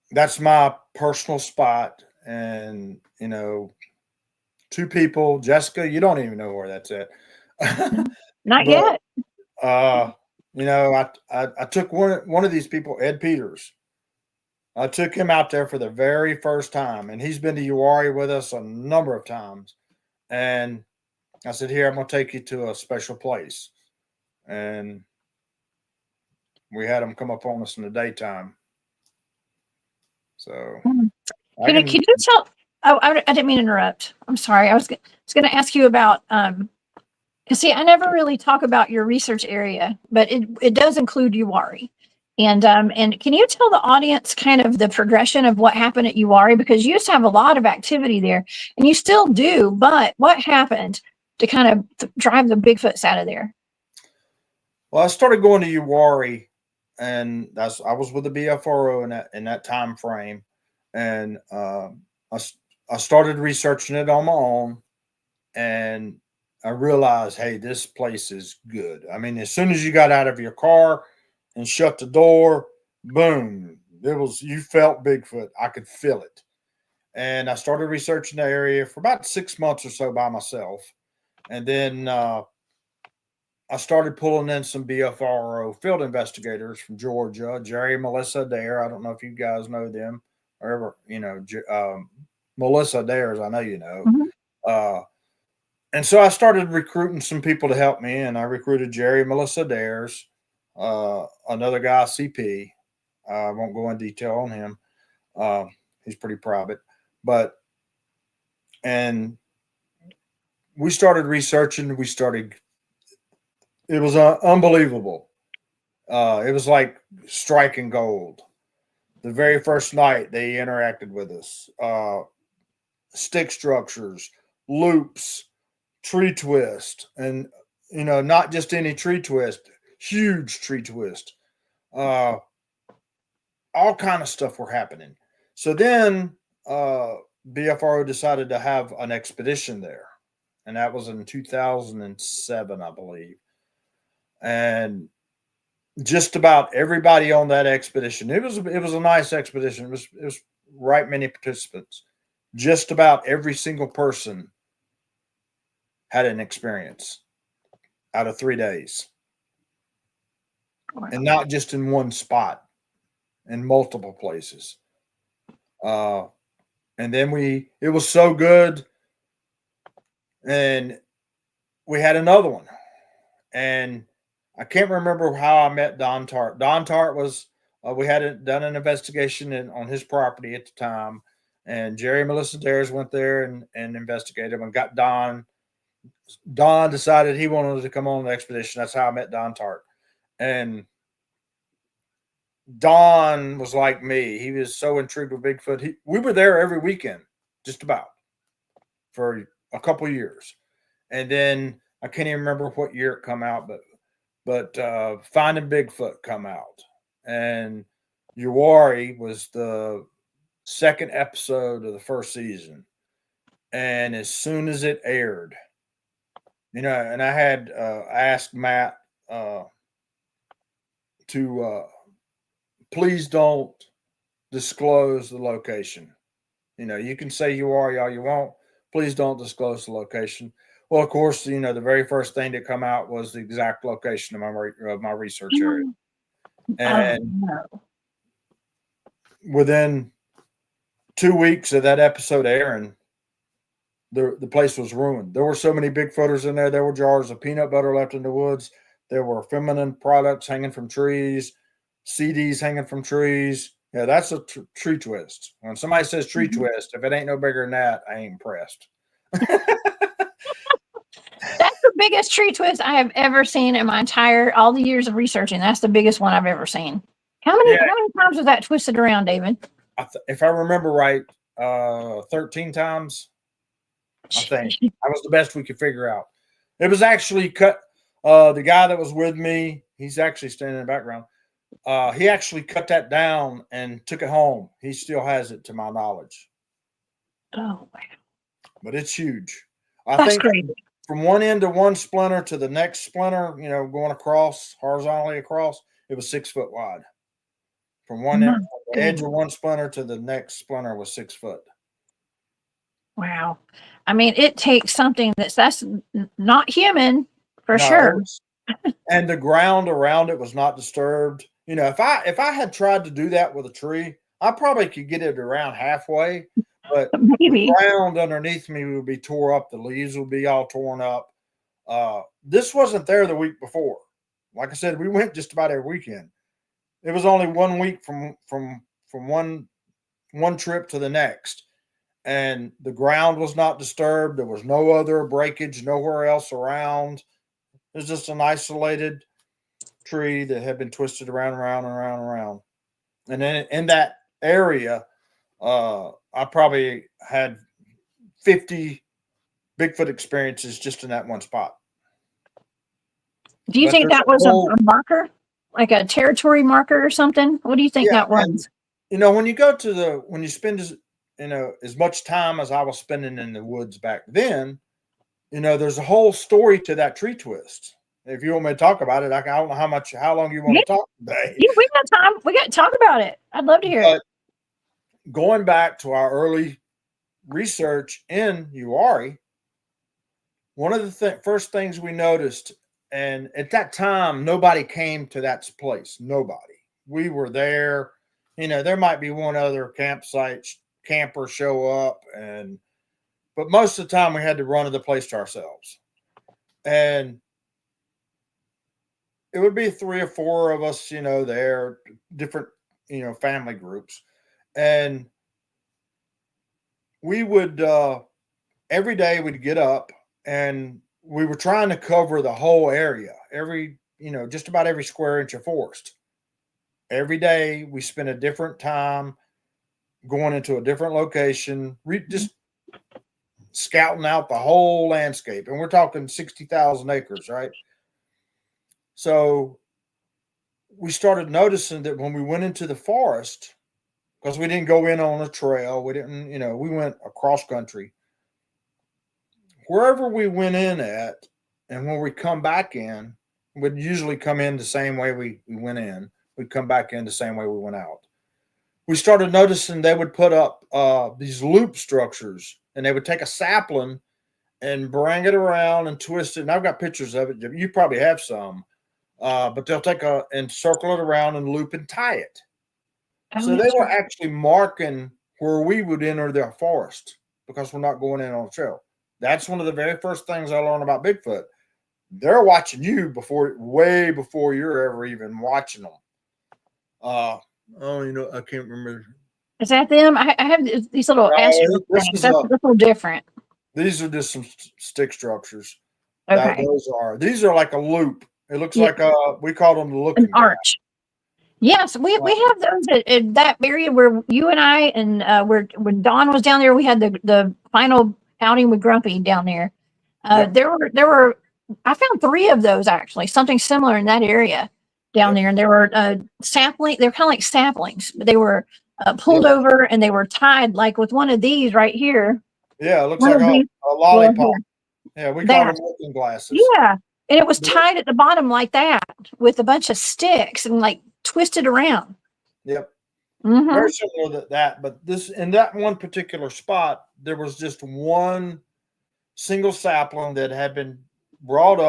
Speaker 2: that's my personal spot. And, you know, 2 people, Jessica, you don't even know where that's at.
Speaker 1: Not yet.
Speaker 2: You know, I took one of these people, Ed Peters, I took him out there for the very first time, and he's been to Uwharrie with us a number of times. And I said, "Here, I'm going to take you to a special place." And we had him come up on us in the daytime. So
Speaker 1: Can you tell? Oh, I didn't mean to interrupt. I'm sorry. I was going to ask you about. Because see, I never really talk about your research area, but it does include Uwharrie. And can you tell the audience kind of the progression of what happened at Uwharrie? Because you used to have a lot of activity there, and you still do. But what happened to kind of drive the Bigfoots out of there?
Speaker 2: Well, I started going to Uwharrie, and I was with the BFRO in that time frame, and I started researching it on my own, and I realized, hey, this place is good. I mean, as soon as you got out of your car and shut the door, boom, you felt Bigfoot. I could feel it. And I started researching the area for about 6 months or so by myself. And then I started pulling in some BFRO field investigators from Georgia, Jerry and Melissa Adair. I don't know if you guys know them or ever, Melissa Adair, I know you know.
Speaker 1: Mm-hmm.
Speaker 2: And so I started recruiting some people to help me, and I recruited Jerry and Melissa Adair's, another guy, CP. I won't go in detail on him. He's pretty private, and we started researching. It was unbelievable. It was like striking gold. The very first night they interacted with us, stick structures, loops, tree twist, and not just any tree twist, huge tree twist. All kind of stuff were happening. So then BFRO decided to have an expedition there, and that was in 2007, I believe. And just about everybody on that expedition, it was a nice expedition. It was right many participants. Just about every single person had an experience out of 3 days. Wow. And not just in one spot, in multiple places. And then it was so good, and we had another one. And I can't remember how I met Don Tart. Don Tart was, we had done an investigation on his property at the time, and Jerry and Melissa Dares went there and investigated and got Don. Don decided he wanted to come on the expedition. That's how I met Don Tart. And Don was like me. He was so intrigued with Bigfoot. We were there every weekend, just about, for a couple years. And then I can't even remember what year it come out, but Finding Bigfoot come out. And Uwharrie was the second episode of the first season. And as soon as it aired, and I had asked Matt to please don't disclose the location. You can say Uwharrie all you want. Please don't disclose the location. Well, of course, the very first thing to come out was the exact location of my research area. And within 2 weeks of that episode airing, the place was ruined. There were so many Bigfooters in there. There were jars of peanut butter left in the woods. There were feminine products hanging from trees, CDs hanging from trees. Yeah, that's a tree twist. When somebody says tree twist, if it ain't no bigger than that, I ain't impressed.
Speaker 1: That's the biggest tree twist I have ever seen in my all the years of researching. That's the biggest one I've ever seen. How many times was that twisted around, David?
Speaker 2: If I remember right, 13 times. I think that was the best we could figure out. It was actually cut. The guy that was with me, he's actually standing in the background. He actually cut that down and took it home. He still has it, to my knowledge.
Speaker 1: Oh, wow.
Speaker 2: But it's huge.
Speaker 1: That's think crazy.
Speaker 2: From one end of one splinter to the next splinter, going across, horizontally across, it was 6 foot wide. From one end, the edge of one splinter to the next splinter was 6 foot.
Speaker 1: Wow. I mean, it takes something that's not human for sure.
Speaker 2: And the ground around it was not disturbed. If I had tried to do that with a tree, I probably could get it around halfway, but
Speaker 1: Maybe.
Speaker 2: the ground underneath me would be tore up. The leaves would be all torn up. This wasn't there the week before. Like I said, we went just about every weekend. It was only 1 week from one trip to the next, and the ground was not disturbed. There was no other breakage nowhere else around. It was just an isolated tree that had been twisted around, around, around, around. And then in that area, I probably had 50 Bigfoot experiences just in that one spot.
Speaker 1: Do you
Speaker 2: But
Speaker 1: think
Speaker 2: there's
Speaker 1: that was
Speaker 2: whole,
Speaker 1: a marker, like a territory marker or something? What do you think
Speaker 2: yeah,
Speaker 1: that was?
Speaker 2: and when you go to when you spend as much time as I was spending in the woods back then, there's a whole story to that tree twist. If you want me to talk about it, I don't know how long you want
Speaker 1: Yeah,
Speaker 2: to talk today.
Speaker 1: yeah, we got time. We got to talk about it. I'd love to hear it.
Speaker 2: But going back to our early research in Uwharrie, one of the first things we noticed, and at that time, nobody came to that place. Nobody. We were there. There might be one other camper show up, but most of the time we had to run to the place to ourselves. And it would be 3 or 4 of us, there, different, family groups. And we would, every day we'd get up and we were trying to cover the whole area, just about every square inch of forest. Every day we spent a different time going into a different location, just scouting out the whole landscape. And we're talking 60,000 acres, right? So we started noticing that when we went into the forest, because we didn't go in on a trail, we didn't, we went across country. Wherever we went in at, and when we come back in, we'd usually come in the same way we went in. We'd come back in the same way we went out. We started noticing they would put up these loop structures, and they would take a sapling and bring it around and twist it. And I've got pictures of it. You probably have some, but they'll and circle it around and loop and tie it. So they were actually marking where we would enter the forest because we're not going in on a trail. That's one of the very first things I learned about Bigfoot. They're watching you way before you're ever even watching them. I can't remember.
Speaker 1: Is that them? I have these little astro things. That's a little different.
Speaker 2: These are just some stick structures.
Speaker 1: Okay.
Speaker 2: These are like a loop. It looks like we call them the looking
Speaker 1: an arch. Yes, we have those in that area where you and I and when Dawn was down there, we had the final outing with Grumpy down there. There were I found 3 of those actually, something similar in that area down there, and there were sapling. They're kind of like saplings, but they were pulled over and they were tied like with one of these right here.
Speaker 2: Yeah, it looks like a lollipop. Yeah, we call them looking glasses.
Speaker 1: Yeah, and it was tied at the bottom like that with a bunch of sticks and like twisted around.
Speaker 2: Yep. Very similar to that, but in that one particular spot, there was just one single sapling that had been brought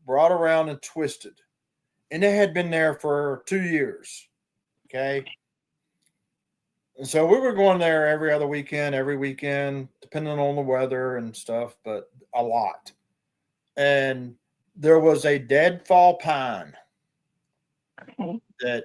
Speaker 2: around and twisted. And it had been there for 2 years. Okay. And so we were going there every weekend, depending on the weather and stuff, but a lot. And there was a deadfall pine that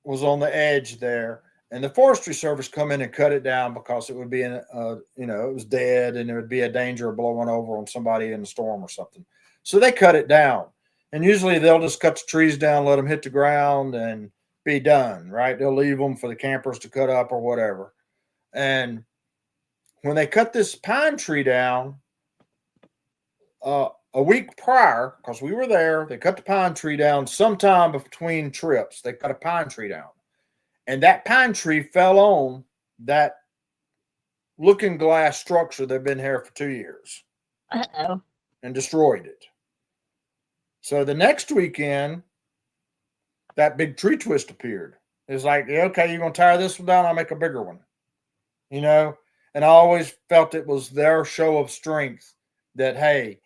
Speaker 2: was on the edge there. And the Forestry Service come in and cut it down because it would be it was dead and there would be a danger of blowing over on somebody in a storm or something. So they cut it down. And usually they'll just cut the trees down, let them hit the ground and be done, right? They'll leave them for the campers to cut up or whatever. And when they cut this pine tree down, a week prior, because we were there, they cut the pine tree down sometime between trips. They cut a pine tree down. And that pine tree fell on that looking glass structure that had been here for 2 years. And destroyed it. So the next weekend, that big tree twist appeared. It's like, okay, you're going to tear this one down, I'll make a bigger one. And I always felt it was their show of strength that, hey,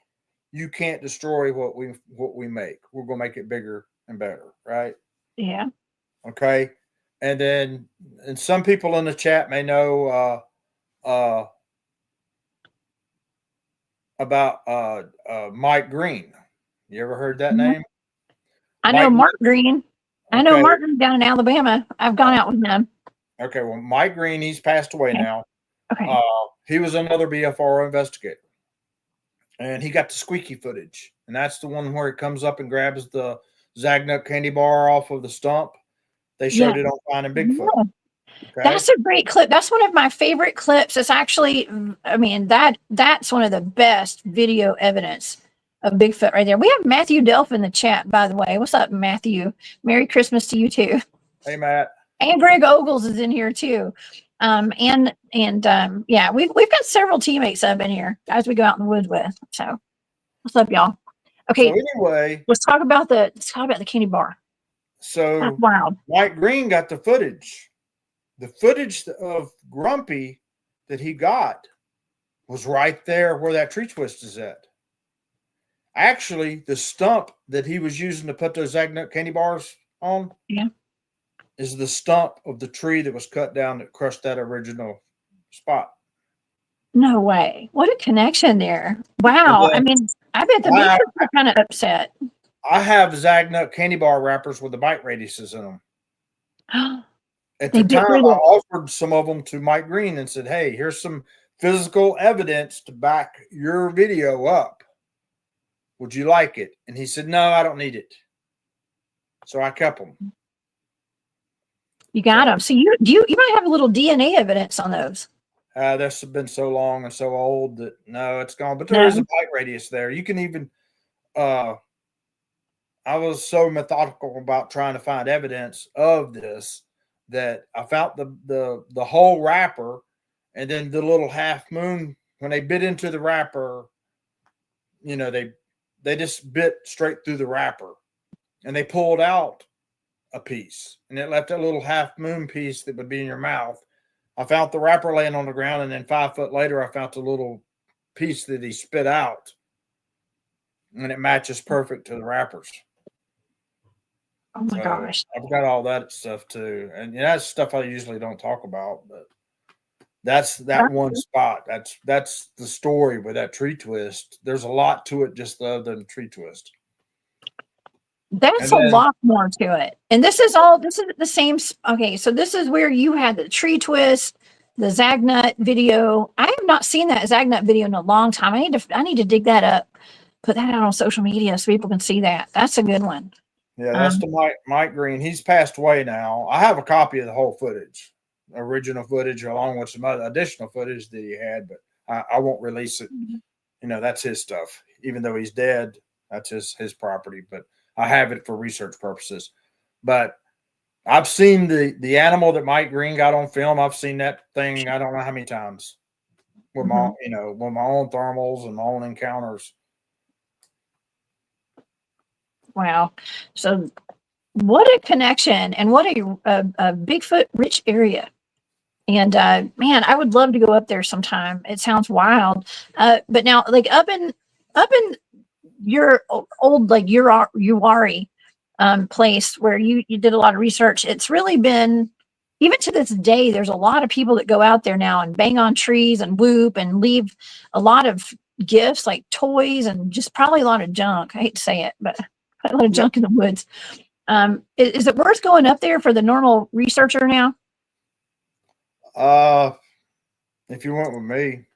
Speaker 2: you can't destroy what we make. We're going to make it bigger and better, right?
Speaker 1: Yeah.
Speaker 2: Okay. And then, and some people in the chat may know about Mike Green. You ever heard that name?
Speaker 1: I know Mark Green. I know
Speaker 2: Okay.
Speaker 1: Mark Green down in Alabama. I've gone out with him.
Speaker 2: Okay, well, Mike Green, he's passed away now.
Speaker 1: Okay.
Speaker 2: He was another BFRO investigator, and he got the squeaky footage, and that's the one where it comes up and grabs the Zagnut candy bar off of the stump. They showed it on Finding Bigfoot.
Speaker 1: Yeah.
Speaker 2: Okay?
Speaker 1: That's a great clip. That's one of my favorite clips. It's actually, I mean, that's one of the best video evidence of Bigfoot right there. We have Matthew Delph in the chat, by the way. What's up, Matthew? Merry Christmas to you too.
Speaker 2: Hey, Matt.
Speaker 1: And Greg Ogles is in here too. Yeah, we've got several teammates up in here as we go out in the woods with. So what's up, y'all? Okay.
Speaker 2: So anyway,
Speaker 1: let's talk about the candy bar.
Speaker 2: So
Speaker 1: wow.
Speaker 2: Mike Green got the footage. The footage of Grumpy that he got was right there where that tree twist is at. Actually, the stump that he was using to put those Zagnut candy bars on is the stump of the tree that was cut down that crushed that original spot.
Speaker 1: No way. What a connection there. Wow. I mean, I bet the Bigfoots are kind of upset.
Speaker 2: I have Zagnut candy bar wrappers with the bite radiuses in them. At the time, I offered some of them to Mike Green and said, hey, here's some physical evidence to back your video up. Would you like it? And he said, no, I don't need it. So I kept them.
Speaker 1: You got them. So you might have a little DNA evidence on those.
Speaker 2: That's been so long and so old that no, it's gone. But there is a bite radius there. You can even I was so methodical about trying to find evidence of this that I found the whole wrapper, and then the little half moon. When they bit into the wrapper, you know, they just bit straight through the wrapper, and they pulled out a piece, and it left that little half moon piece that would be in your mouth. I found the wrapper laying on the ground, and then 5 foot later, I found the little piece that he spit out, and it matches perfect to the wrappers.
Speaker 1: Oh my gosh.
Speaker 2: I've got all that stuff too. And that's stuff I usually don't talk about, but that's that one spot. That's the story with that tree twist. There's a lot to it just other than tree twist.
Speaker 1: That's a lot more to it. And this is the same. Okay. So this is where you had the tree twist, the Zagnut video. I have not seen that Zagnut video in a long time. I need to dig that up, put that out on social media so people can see that. That's a good one.
Speaker 2: Yeah, that's the Mike Green. He's passed away now. I have a copy of the whole footage, original footage, along with some other additional footage that he had, but I won't release it. You know, that's his stuff. Even though he's dead, that's his property. But I have it for research purposes. But I've seen the animal that Mike Green got on film. I've seen that thing I don't know how many times with my with my own thermals and my own encounters.
Speaker 1: Wow. So what a connection, and what a Bigfoot rich area. And man, I would love to go up there sometime. It sounds wild. But now, like up in your old, like Uwari place where you did a lot of research, it's really been, even to this day, there's a lot of people that go out there now and bang on trees and whoop and leave a lot of gifts like toys and just probably a lot of junk. I hate to say it, but a lot of junk in the woods. Is it worth going up there for the normal researcher now?
Speaker 2: If you went with me.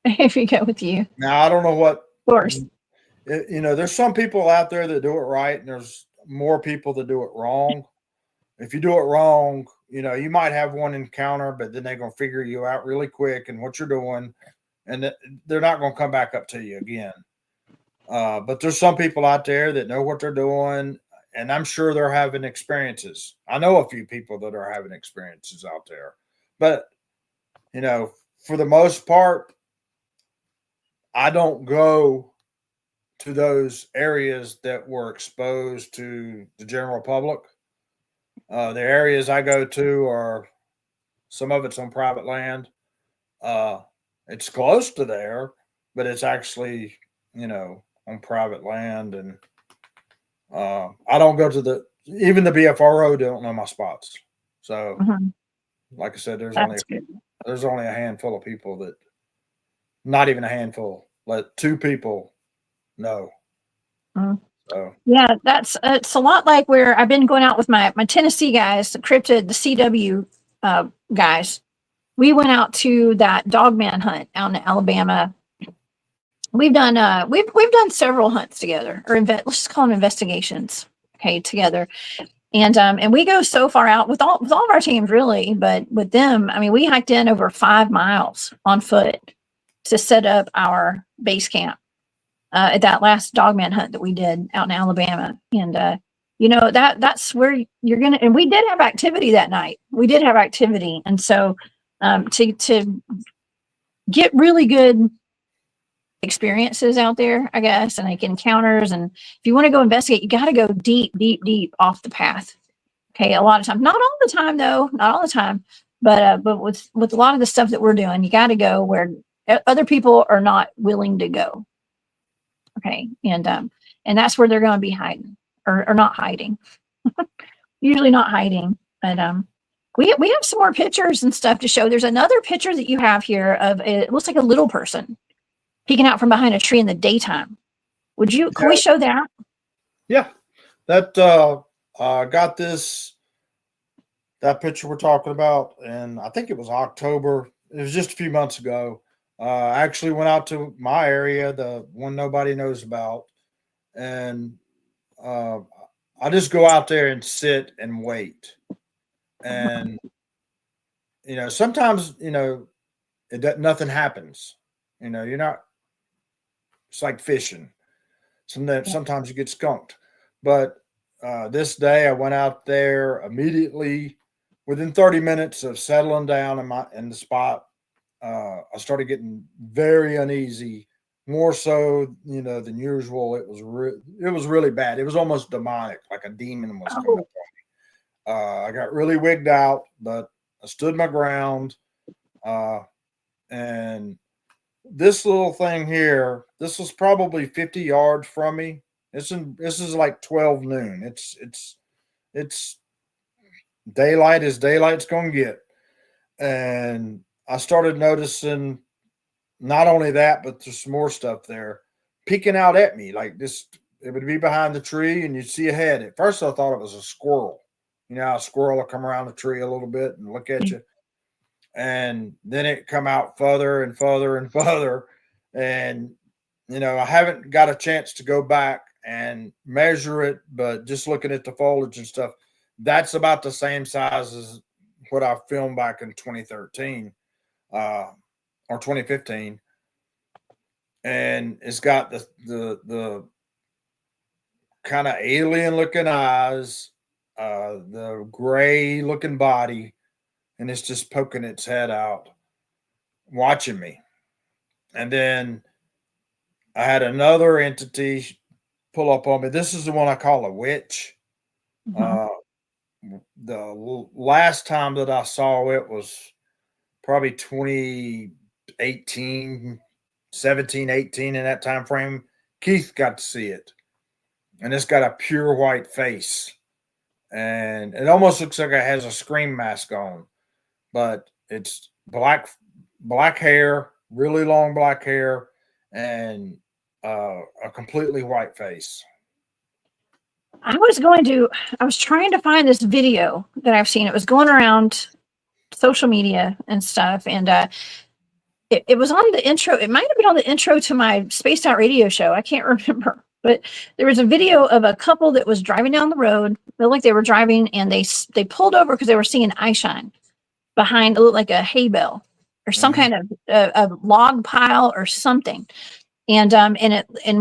Speaker 1: If you go with you.
Speaker 2: Now, I don't know what.
Speaker 1: Of course.
Speaker 2: You know, there's some people out there that do it right, and there's more people that do it wrong. If you do it wrong, you know, you might have one encounter, but then they're going to figure you out really quick and what you're doing, and they're not going to come back up to you again. But there's some people out there that know what they're doing, and I'm sure they're having experiences. I know a few people that are having experiences out there, but you know, for the most part, I don't go to those areas that were exposed to the general public. The areas I go to are, some of it's on private land. It's close to there, but it's actually, you know, on private land. And I don't go to even the BFRO don't know my spots. So,
Speaker 1: Mhm.
Speaker 2: like I said,
Speaker 1: That's good.
Speaker 2: there's only a handful of people that, not even a handful, let 2 people know.
Speaker 1: Mhm.
Speaker 2: So,
Speaker 1: Yeah, that's it's a lot like where I've been going out with my Tennessee guys, the cryptid, the CW guys. We went out to that dogman hunt out in Alabama. We've done several hunts together, or let's just call them investigations. Okay, together. And we go so far out with all of our teams really, but with them, I mean, we hiked in over 5 miles on foot to set up our base camp at that last dogman hunt that we did out in Alabama. And that's where you're gonna. And we did have activity that night. We did have activity, and so to get really good experiences out there, I guess, and like encounters. And if you want to go investigate, you got to go deep, deep, deep off the path. Okay, a lot of times, not all the time though, not all the time, but with a lot of the stuff that we're doing, you got to go where other people are not willing to go. Okay, and that's where they're going to be hiding or not hiding. Usually not hiding, but we have some more pictures and stuff to show. There's another picture that you have here of it looks like a little person peeking out from behind a tree in the daytime. Can we show that?
Speaker 2: yeah, that got that picture we're talking about, and I think it was October. It was just a few months ago. I actually went out to my area, the one nobody knows about, and I just go out there and sit and wait. And sometimes nothing happens. You're not. It's like fishing. Sometimes you get skunked, but this day I went out there immediately. Within 30 minutes of settling down in the spot, I started getting very uneasy, more so than usual. It was really bad. It was almost demonic, like a demon was coming up on me. I got really wigged out, but I stood my ground, and this little thing here, this was probably 50 yards from me. This is like 12 noon. It's daylight as daylight's gonna get. And I started noticing not only that, but there's some more stuff there peeking out at me. Like this, it would be behind the tree and you'd see a head. At first I thought it was a squirrel. A squirrel will come around the tree a little bit and look at you. And then it come out further and further and further. And I haven't got a chance to go back and measure it, but just looking at the foliage and stuff, that's about the same size as what I filmed back in 2013 or 2015. And it's got the kind of alien looking eyes, the gray looking body, and it's just poking its head out, watching me. And then I had another entity pull up on me. This is the one I call a witch. The last time that I saw it was probably 2018, 17, 18 in that time frame. Keith got to see it. And it's got a pure white face. And it almost looks like it has a scream mask on. But it's black hair, really long black hair, and a completely white face.
Speaker 1: I was trying to find this video that I've seen. It was going around social media and stuff. And it was on the intro. It might have been on the intro to my Spaced Out radio show. I can't remember. But there was a video of a couple that was driving down the road. It looked like they were driving, and they pulled over because they were seeing eye shine behind. It looked like a hay bale or some kind of a log pile or something. And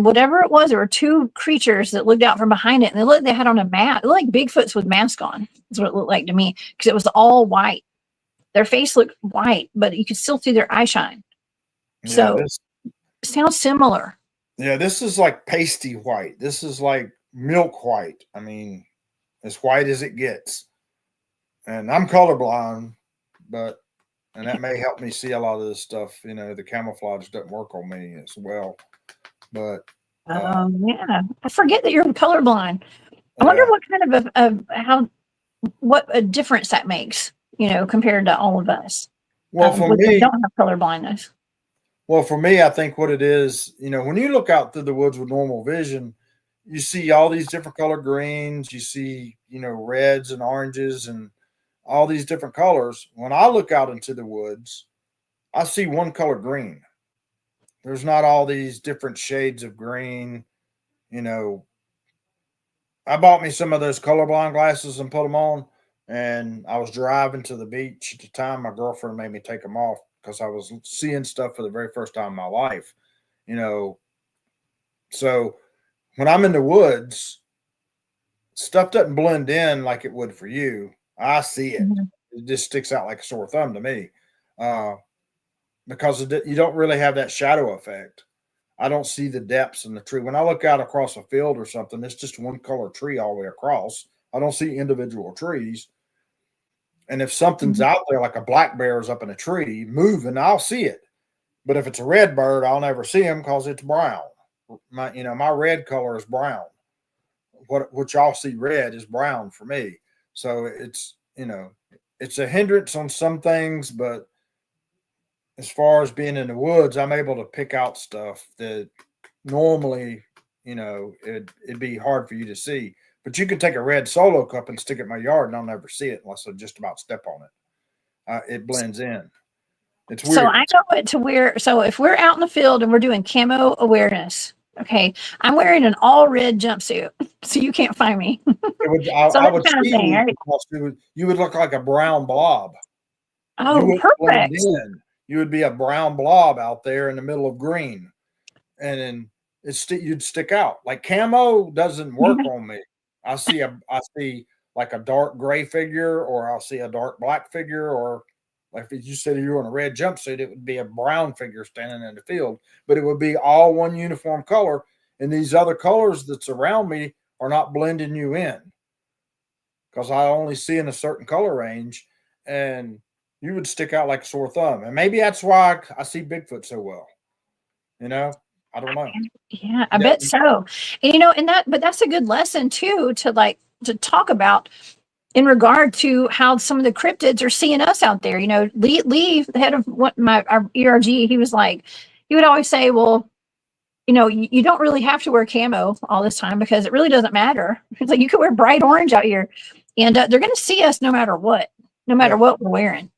Speaker 1: whatever it was, there were two creatures that looked out from behind it, and they had on a mask. It looked like Bigfoots with mask on. That's what it looked like to me, because it was all white. Their face looked white, but you could still see their eye shine. So it sounds similar.
Speaker 2: Yeah, this is like pasty white. This is like milk white. I mean, as white as it gets. And I'm colorblind, and that may help me see a lot of this stuff. The camouflage doesn't work on me as well. But
Speaker 1: yeah, I forget that you're colorblind. I wonder what kind of how what a difference that makes, compared to all of us.
Speaker 2: Well, for
Speaker 1: we
Speaker 2: me,
Speaker 1: don't have color blindness.
Speaker 2: Well, for me, I think what it is, when you look out through the woods with normal vision, you see all these different color greens, you see, reds and oranges and all these different colors. When I look out into the woods, I see one color green. There's not all these different shades of green. I bought me some of those colorblind glasses and put them on, and I was driving to the beach at the time. My girlfriend made me take them off because I was seeing stuff for the very first time in my life. So when I'm in the woods, stuff doesn't blend in like it would for you. I see it.
Speaker 1: Mhm.
Speaker 2: It just sticks out like a sore thumb to me, because you don't really have that shadow effect. I don't see the depths in the tree. When I look out across a field or something, it's just one color tree all the way across. I don't see individual trees. And if something's out there, like a black bear is up in a tree moving, I'll see it. But if it's a red bird, I'll never see him because it's brown. My red color is brown. What y'all see red is brown for me. So it's a hindrance on some things, but as far as being in the woods, I'm able to pick out stuff that normally, it'd be hard for you to see. But you could take a red solo cup and stick it in my yard, and I'll never see it unless I just about step on it. It blends in. It's weird.
Speaker 1: So I know it to where. So if we're out in the field and we're doing camo awareness, okay, I'm wearing an all red jumpsuit, so you can't find me.
Speaker 2: I would see you, right? Because you would look like a brown blob.
Speaker 1: Oh, perfect.
Speaker 2: You would be a brown blob out there in the middle of green, and then you'd stick out. Like camo doesn't work on me. I see like a dark gray figure, or I'll see a dark black figure, or like if you said you were in a red jumpsuit, it would be a brown figure standing in the field, but it would be all one uniform color. And these other colors that's around me are not blending you in because I only see in a certain color range, and you would stick out like a sore thumb. And maybe that's why I see Bigfoot so well. I don't know.
Speaker 1: Yeah, I bet so. And but that's a good lesson too, to talk about in regard to how some of the cryptids are seeing us out there. Lee, the head of our ERG, he would always say, well, you don't really have to wear camo all this time because it really doesn't matter. It's like you could wear bright orange out here, and they're going to see us no matter what what we're wearing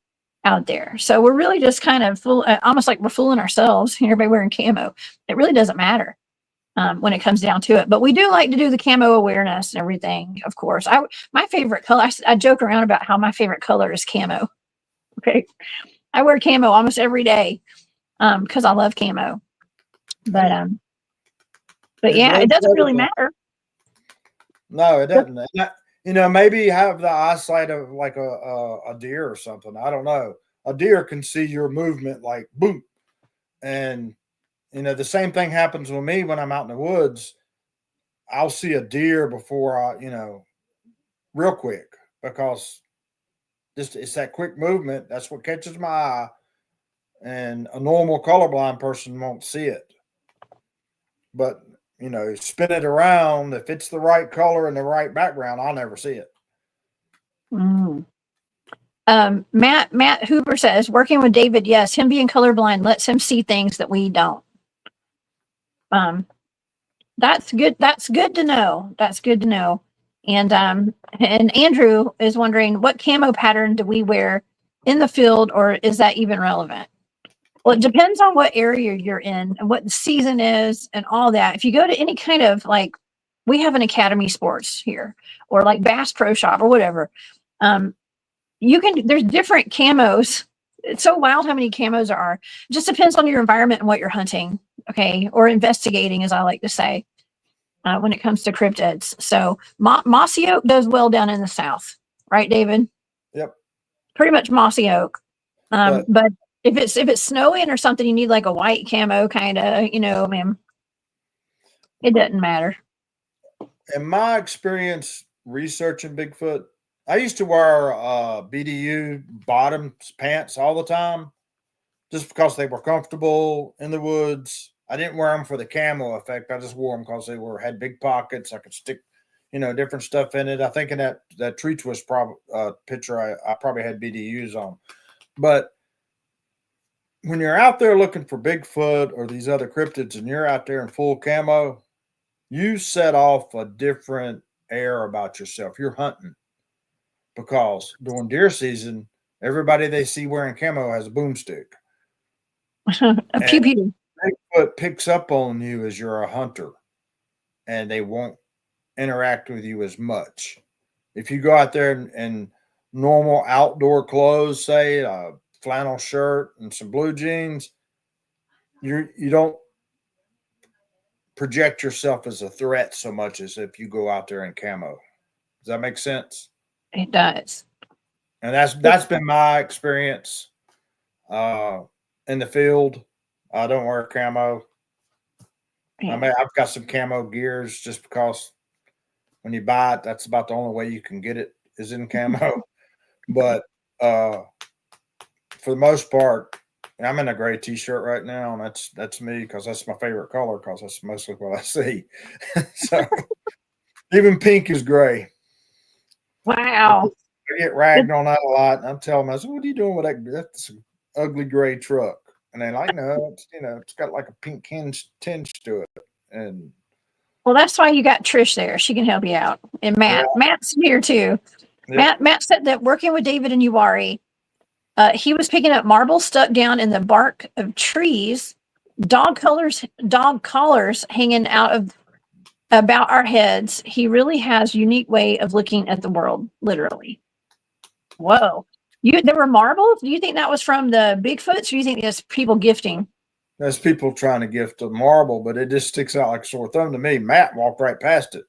Speaker 1: out there. So we're really just kind of almost like we're fooling ourselves. Everybody wearing camo. It really doesn't matter when it comes down to it. But we do like to do the camo awareness and everything. Of course, my favorite color. I joke around about how my favorite color is camo. Okay, I wear camo almost every day because I love camo. But yeah, it doesn't really matter.
Speaker 2: No, it doesn't. Maybe have the eyesight of like a deer or something. I don't know. A deer can see your movement like boom. And, the same thing happens with me when I'm out in the woods. I'll see a deer before real quick because it's that quick movement. That's what catches my eye. And a normal colorblind person won't see it. But, spin it around. If it's the right color and the right background, I'll never see it.
Speaker 1: Mm. Matt Hoover says, working with David, yes, him being colorblind lets him see things that we don't. That's good. That's good to know. That's good to know. And Andrew is wondering, what camo pattern do we wear in the field, or is that even relevant? Well, it depends on what area you're in and what the season is and all that. If you go to any kind of we have an Academy Sports here, or like Bass Pro Shop or whatever, there's different camos. It's so wild how many camos there are. It just depends on your environment and what you're hunting, okay, or investigating, as I like to say, when it comes to cryptids. So mossy oak does well down in the south, right, David?
Speaker 2: Yep.
Speaker 1: Pretty much mossy oak. But if it's snowing or something, you need like a white camo kind of, man. It doesn't matter.
Speaker 2: In my experience researching Bigfoot, I used to wear BDU bottoms pants all the time just because they were comfortable in the woods. I didn't wear them for the camo effect. I just wore them because they had big pockets. I could stick, different stuff in it. I think in that tree twist picture, I probably had BDUs on. But when you're out there looking for Bigfoot or these other cryptids and you're out there in full camo, you set off a different air about yourself. You're hunting, because during deer season, everybody they see wearing camo has a boomstick.
Speaker 1: A pew pew.
Speaker 2: Bigfoot picks up on you as you're a hunter, and they won't interact with you as much. If you go out there in normal outdoor clothes, say a flannel shirt and some blue jeans, you don't project yourself as a threat so much as if you go out there in camo. Does that make sense?
Speaker 1: It does.
Speaker 2: And that's been my experience in the field. I don't wear camo.
Speaker 1: Yeah.
Speaker 2: I mean, I've got some camo gears just because when you buy it, that's about the only way you can get it is in camo. But for the most part, I'm in a gray t-shirt right now, and that's me, because that's my favorite color, because that's mostly what I see. So even pink is gray.
Speaker 1: Wow.
Speaker 2: I get ragged on that a lot, and I'm telling them, I said, "What are you doing with that? That's an ugly gray truck." And they're like, "No, it's got like a pink tinge to it." And
Speaker 1: well, that's why you got Trish there. She can help you out. And Matt.
Speaker 2: yeah.
Speaker 1: Matt's here too.
Speaker 2: Yep.
Speaker 1: Matt said that working with David and Uwari, he was picking up marbles stuck down in the bark of trees, dog collars hanging out of about our heads. He really has a unique way of looking at the world, literally. Whoa. There were marbles? Do you think that was from the Bigfoots, or do you think it's people gifting?
Speaker 2: There's people trying to gift a marble, but it just sticks out like a sore thumb to me. Matt walked right past it.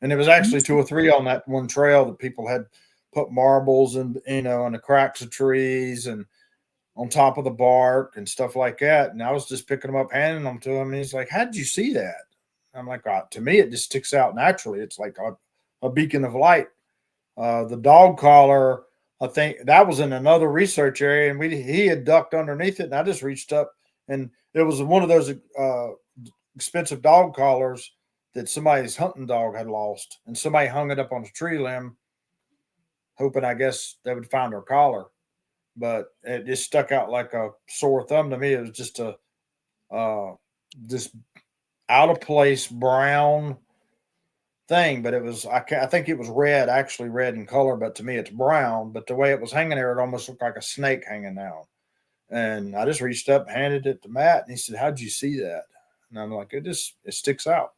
Speaker 2: And there was actually 2 or 3 on that one trail that people had put marbles and, in the cracks of trees and on top of the bark and stuff like that. And I was just picking them up, handing them to him. And he's like, "How did you see that?" I'm like, to me, it just sticks out naturally. It's like a beacon of light. The dog collar, I think that was in another research area, and he had ducked underneath it, and I just reached up, and it was one of those expensive dog collars that somebody's hunting dog had lost, and somebody hung it up on a tree limb, hoping, I guess, they would find her collar. But it just stuck out like a sore thumb to me. It was just this out of place brown thing, but it was I think it was actually red in color, but to me it's brown. But the way it was hanging there, it almost looked like a snake hanging down. And I just reached up, handed it to Matt, and he said, "How'd you see that?" And I'm like, it sticks out.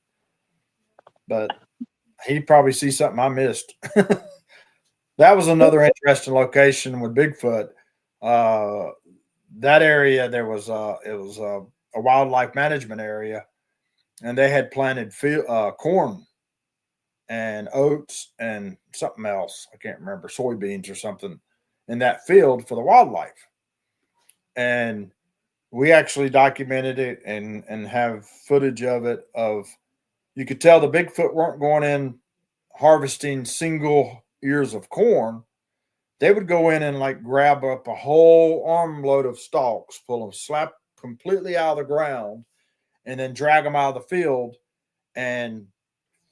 Speaker 2: But he probably sees something I missed. That was another interesting location with Bigfoot. That area, it was a wildlife management area, and they had planted corn and oats and something else. I can't remember, soybeans or something in that field for the wildlife. And we actually documented it and have footage of it. You could tell the Bigfoot weren't going in harvesting single ears of corn. They would go in and like grab up a whole armload of stalks, pull them slap completely out of the ground, and then drag them out of the field and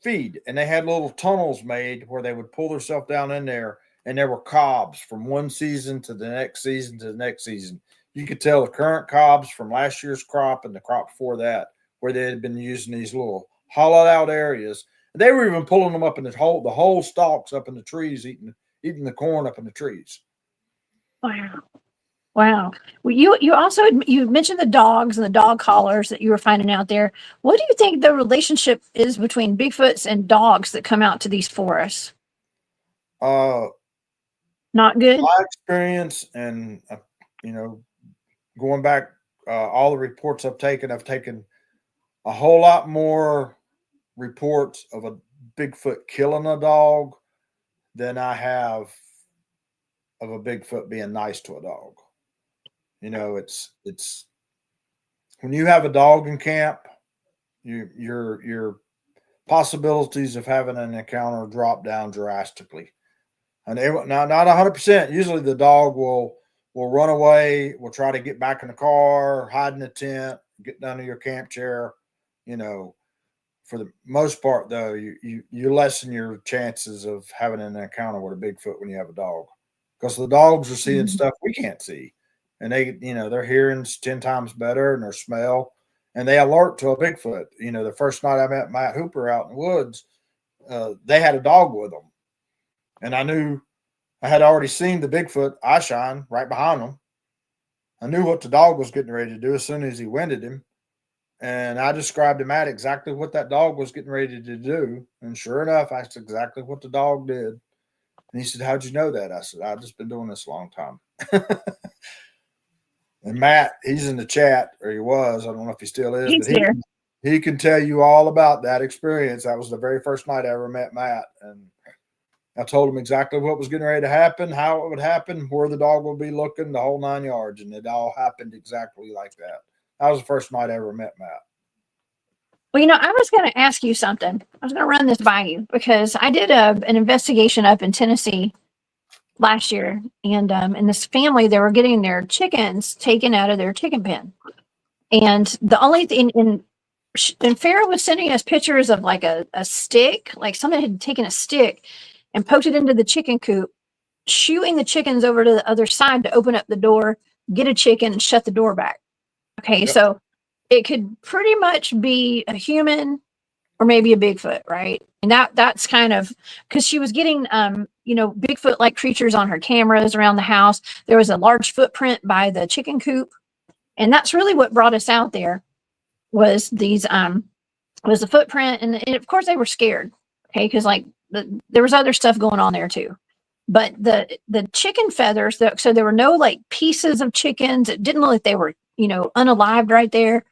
Speaker 2: feed. And they had little tunnels made where they would pull themselves down in there, and there were cobs from one season to the next season to the next season. You could tell the current cobs from last year's crop and the crop before that, where they had been using these little hollowed out areas. And they were even pulling them up in the whole stalks up in the trees, eating the corn up in the trees.
Speaker 1: Wow. Well, you also you mentioned the dogs and the dog collars that you were finding out there. What do you think the relationship is between Bigfoots and dogs that come out to these forests? Not good.
Speaker 2: My experience, and going back, all the reports I've taken a whole lot more reports of a Bigfoot killing a dog than I have of a Bigfoot being nice to a dog. It's when you have a dog in camp, your possibilities of having an encounter drop down drastically. And not 100%. Usually the dog will run away, will try to get back in the car, hide in the tent, get down to your camp chair, for the most part, though, you lessen your chances of having an encounter with a Bigfoot when you have a dog, because the dogs are seeing stuff we can't see, and their hearing's 10 times better, and their smell, and they alert to a Bigfoot. The first night I met Matt Hooper out in the woods, they had a dog with them, and I knew I had already seen the Bigfoot eye shine right behind them. I knew what the dog was getting ready to do as soon as he winded him. And I described to Matt exactly what that dog was getting ready to do. And sure enough, that's exactly what the dog did. And he said, "How'd you know that?" I said, "I've just been doing this a long time." And Matt, he's in the chat, or he was. I don't know if he still is.
Speaker 1: He's
Speaker 2: but
Speaker 1: here.
Speaker 2: He can tell you all about that experience. That was the very first night I ever met Matt. And I told him exactly what was getting ready to happen, how it would happen, where the dog would be looking, the whole 9 yards. And it all happened exactly like that. That was the first night I ever met Matt.
Speaker 1: Well, I was going to ask you something. I was going to run this by you because I did an investigation up in Tennessee last year, and in this family, they were getting their chickens taken out of their chicken pen. And the only thing, and Farrah was sending us pictures of like a stick, like someone had taken a stick and poked it into the chicken coop, shooing the chickens over to the other side to open up the door, get a chicken, and shut the door back. Okay,
Speaker 2: Yep.
Speaker 1: So it could pretty much be a human or maybe a Bigfoot, right? And that's kind of because she was getting Bigfoot-like creatures on her cameras around the house. There was a large footprint by the chicken coop, and that's really what brought us out there was these was the footprint, and of course they were scared, okay, because there was other stuff going on there too. But the chicken feathers, so there were no like pieces of chickens. It didn't look like they were unalived right there.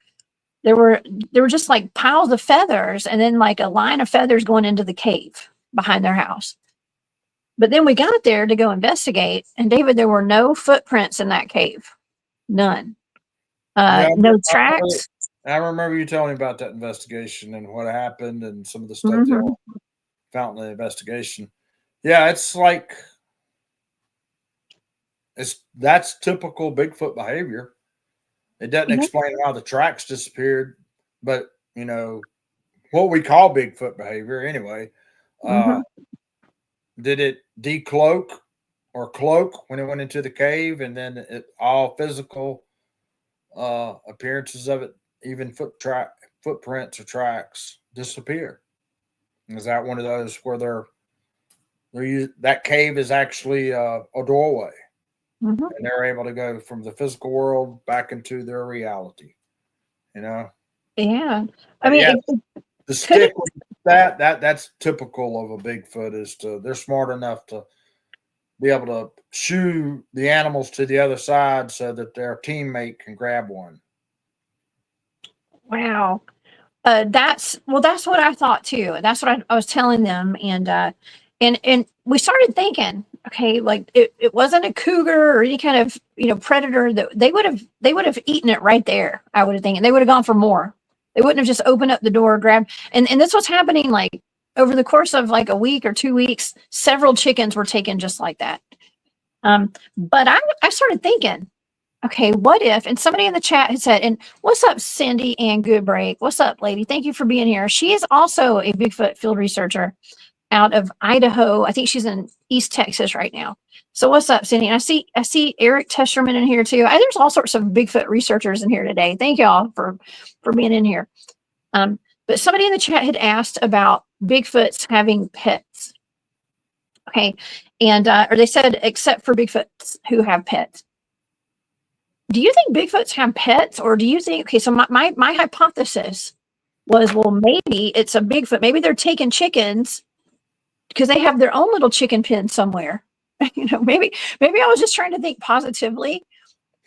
Speaker 1: There were just like piles of feathers, and then like a line of feathers going into the cave behind their house. But then we got there to go investigate, and David, there were no footprints in that cave, none, no tracks.
Speaker 2: I remember you telling me about that investigation and what happened and some of the stuff
Speaker 1: Mm-hmm.
Speaker 2: they found in the investigation. Yeah, it's like that's typical Bigfoot behavior. It doesn't explain why the tracks disappeared, but what we call Bigfoot behavior anyway. Did it decloak or cloak when it went into the cave, and then all physical appearances of it, even footprints or tracks, disappear? Is that one of those where that cave is actually a doorway?
Speaker 1: Mm-hmm.
Speaker 2: And they're able to go from the physical world back into their reality,
Speaker 1: Yeah. I mean,
Speaker 2: the stick that's typical of a Bigfoot they're smart enough to be able to shoo the animals to the other side so that their teammate can grab one.
Speaker 1: Wow. That's what I thought too. That's what I was telling them. And we started thinking, okay, like it wasn't a cougar or any kind of predator that they would have eaten it right there. I would have thinking they would have gone for more. They wouldn't have just opened up the door, grabbed, and this was happening like over the course of like a week or 2 weeks, several chickens were taken just like that. But I started thinking, okay, what if, and somebody in the chat had said, and what's up, Cindy and Good Break? What's up, lady? Thank you for being here. She is also a Bigfoot field researcher out of Idaho. I think she's in East Texas right now. So what's up, Cindy? And I see Eric Tesherman in here too. There's all sorts of Bigfoot researchers in here today. Thank y'all for being in here. But somebody in the chat had asked about Bigfoots having pets. Okay. And, or they said, except for Bigfoots who have pets. Do you think Bigfoots have pets, or do you think, okay, so my hypothesis was, well, maybe it's a Bigfoot. Maybe they're taking chickens because they have their own little chicken pen somewhere. Maybe I was just trying to think positively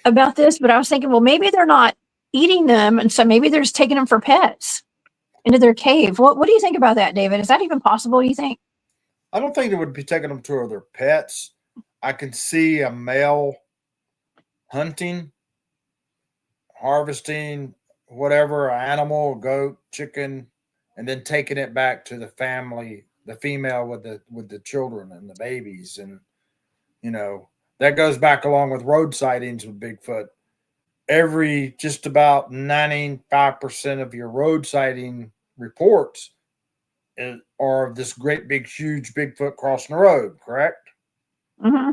Speaker 1: about this, but I was thinking, well, maybe they're not eating them. And so maybe they're just taking them for pets into their cave. What do you think about that, David? Is that even possible, you think?
Speaker 2: I don't think they would be taking them to their pets. I can see a male hunting, harvesting whatever, animal, goat, chicken, and then taking it back to the family, the female with the children and the babies. And that goes back along with road sightings with Bigfoot. Just about 95% of your road sighting reports are of this great big huge Bigfoot crossing the road, correct?
Speaker 1: Mm-hmm.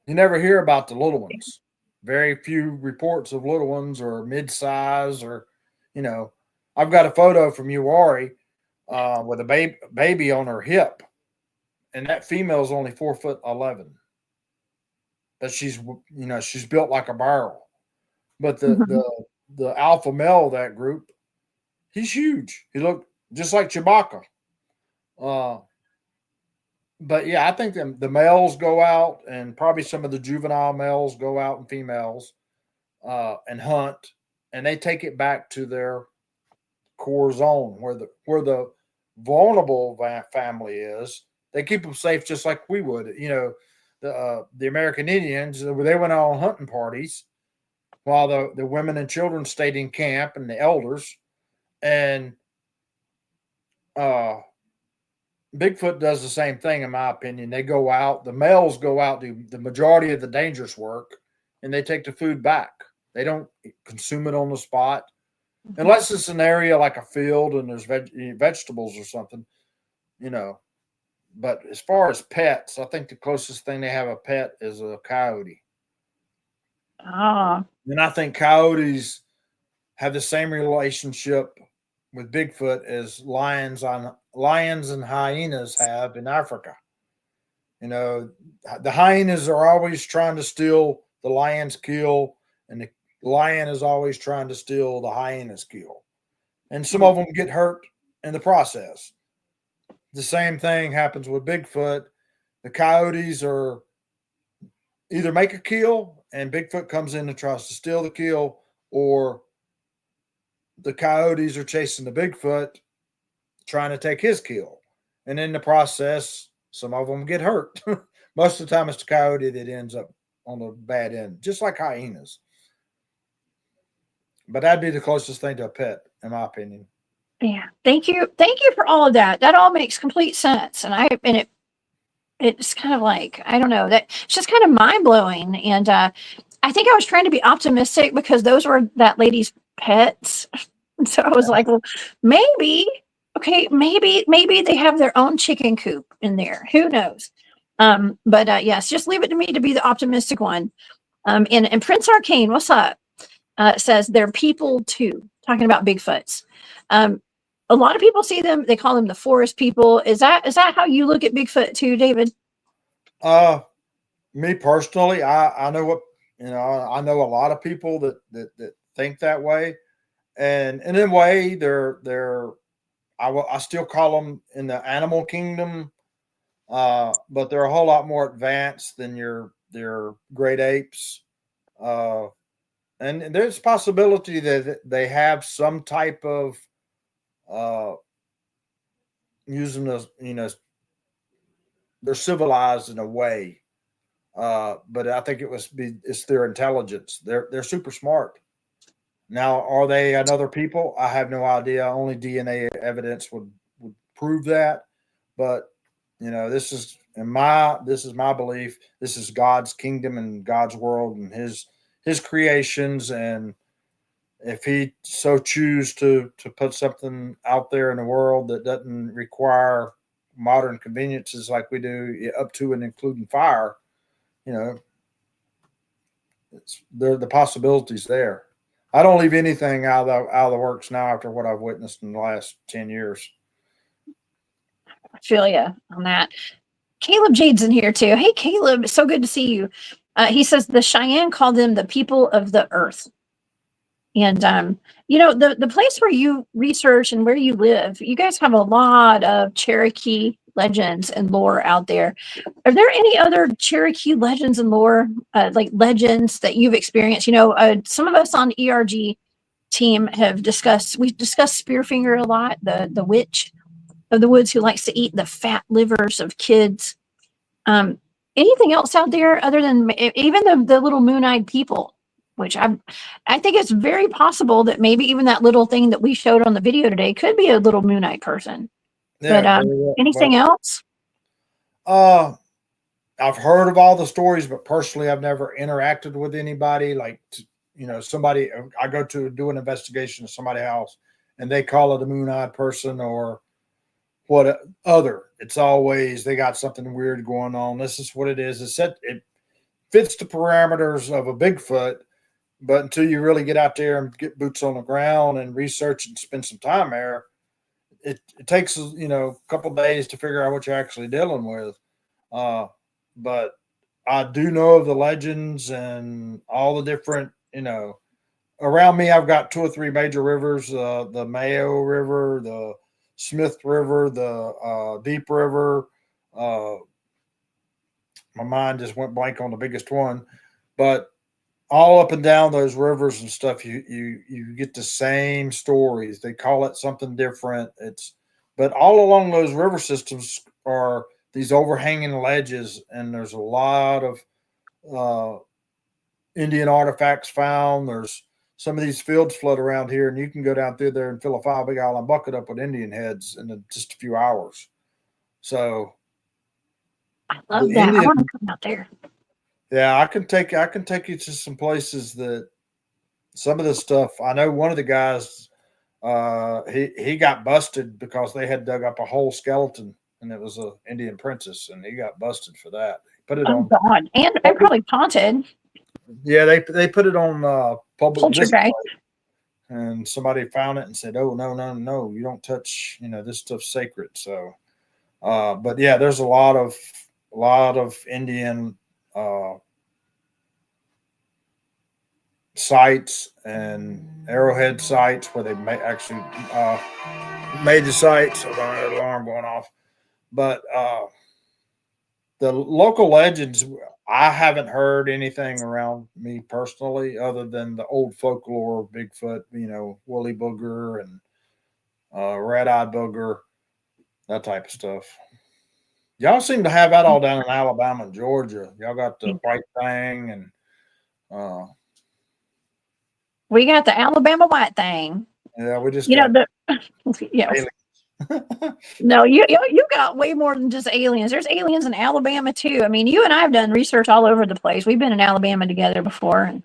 Speaker 2: You never hear about the little ones. Very few reports of little ones or mid-size or, you know, I've got a photo from Uwari with a baby on her hip, and that female is only 4'11". But she's, you know, she's built like a barrel. But
Speaker 1: Mm-hmm.
Speaker 2: the alpha male of that group, he's huge. He looked just like Chewbacca. But yeah, I think the males go out, and probably some of the juvenile males go out and females and hunt, and they take it back to their core zone where the vulnerable family is. They keep them safe just like we would. You know, the American Indians, they went out on hunting parties while the women and children stayed in camp and the elders. And Bigfoot does the same thing, in my opinion. They go out, the males go out, do the majority of the dangerous work, and they take the food back. They don't consume it on the spot. Unless it's an area like a field and there's vegetables or something, you know. But as far as pets, I think the closest thing they have a pet is a coyote.
Speaker 1: Ah.
Speaker 2: And I think coyotes have the same relationship with Bigfoot as lions and hyenas have in Africa. You know, the hyenas are always trying to steal the lion's kill, and the lion is always trying to steal the hyena's kill. And some of them get hurt in the process. The same thing happens with Bigfoot. The coyotes are either make a kill and Bigfoot comes in and tries to steal the kill, or the coyotes are chasing the Bigfoot trying to take his kill. And in the process, some of them get hurt. Most of the time, it's the coyote that ends up on the bad end, just like hyenas. But that'd be the closest thing to a pet, in my opinion.
Speaker 1: Yeah. Thank you. Thank you for all of that. That all makes complete sense. And it's kind of like, I don't know, that it's just kind of mind blowing. And I think I was trying to be optimistic because those were that lady's pets. So I was like, well, maybe, okay, maybe they have their own chicken coop in there. Who knows? But yes, just leave it to me to be the optimistic one. And Prince Arcane, what's up? Says they're people too, talking about Bigfoots. A lot of people see them, they call them the forest people. Is that how you look at Bigfoot too, David?
Speaker 2: Me personally, I know what, you know, I know a lot of people that think that way. And in a way, I still call them in the animal kingdom, but they're a whole lot more advanced than your great apes. And there's possibility that they have some type of using those, you know, they're civilized in a way. But I think it's their intelligence. They're super smart. Now, are they another people? I have no idea. Only DNA evidence would prove that. But you know, this is my belief. This is God's kingdom and God's world and his creations. And if he so choose to put something out there in the world that doesn't require modern conveniences like we do, up to and including fire, you know, the possibilities there. I don't leave anything out of the works now after what I've witnessed in the last 10 years.
Speaker 1: I feel you on that. Caleb Jade's in here too. Hey, Caleb, it's so good to see you. He says the Cheyenne called them the people of the earth. And you know, the place where you research and where you live, you guys have a lot of Cherokee legends and lore out there. Are there any other Cherokee legends and lore, like legends that you've experienced? You know, some of us on ERG team we discussed Spearfinger a lot, the witch of the woods who likes to eat the fat livers of kids. Anything else out there other than even the little moon-eyed people, which I think it's very possible that maybe even that little thing that we showed on the video today could be a little moon-eyed person.
Speaker 2: Yeah,
Speaker 1: But anything else?
Speaker 2: I've heard of all the stories, but personally, I've never interacted with anybody. Like, you know, somebody, I go to do an investigation at somebody's house and they call it a moon-eyed person or what other. It's always they got something weird going on. This is what it is. It fits the parameters of a Bigfoot, but until you really get out there and get boots on the ground and research and spend some time there, it takes a couple of days to figure out what you're actually dealing with. But I do know of the legends and all the different, around me. I've got 2 or 3 major rivers: the Mayo River, the Smith River, the Deep River. My mind just went blank on the biggest one, but all up and down those rivers and stuff, you get the same stories. They call it something different. But all along those river systems are these overhanging ledges, and there's a lot of Indian artifacts found. There's some of these fields flood around here, and you can go down through there and fill a 5-gallon bucket up with Indian heads in just a few hours. So
Speaker 1: I love that. I want to come out there.
Speaker 2: Yeah, I can take you to some places that some of the stuff. I know one of the guys, he got busted because they had dug up a whole skeleton, and it was an Indian princess, and he got busted for that. Put it on.
Speaker 1: God, and they probably haunted.
Speaker 2: Yeah, they put it on public
Speaker 1: display,
Speaker 2: and somebody found it and said, "Oh, no, you don't touch. This stuff's sacred." So, but yeah, there's a lot of Indian sites and arrowhead sites where they actually made the sites. Hold on, an alarm going off. But the local legends, I haven't heard anything around me personally other than the old folklore of Bigfoot, woolly booger and red-eyed booger, that type of stuff. Y'all seem to have that all down in Alabama and Georgia. Y'all got the white thing, and
Speaker 1: we got the Alabama white thing.
Speaker 2: Yeah, we just
Speaker 1: No, you got way more than just aliens. There's aliens in Alabama too. I mean, you and I have done research all over the place. We've been in Alabama together before, and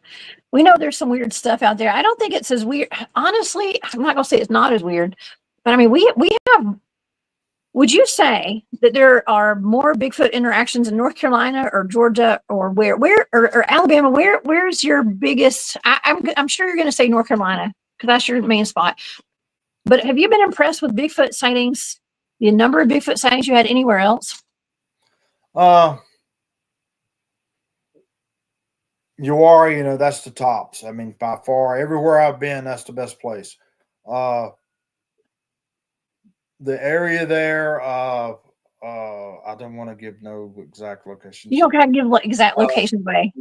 Speaker 1: we know there's some weird stuff out there. I don't think it's as weird. Honestly, I'm not gonna say it's not as weird, but I mean, we have. Would you say that there are more Bigfoot interactions in North Carolina or Georgia or where or Alabama? Where's your biggest? I'm sure you're going to say North Carolina because that's your main spot. But have you been impressed with Bigfoot sightings? The number of Bigfoot sightings you had anywhere else?
Speaker 2: You are, that's the tops. I mean, by far, everywhere I've been, that's the best place. The area there, I don't want to give no exact locations.
Speaker 1: You don't got to give exact locations away.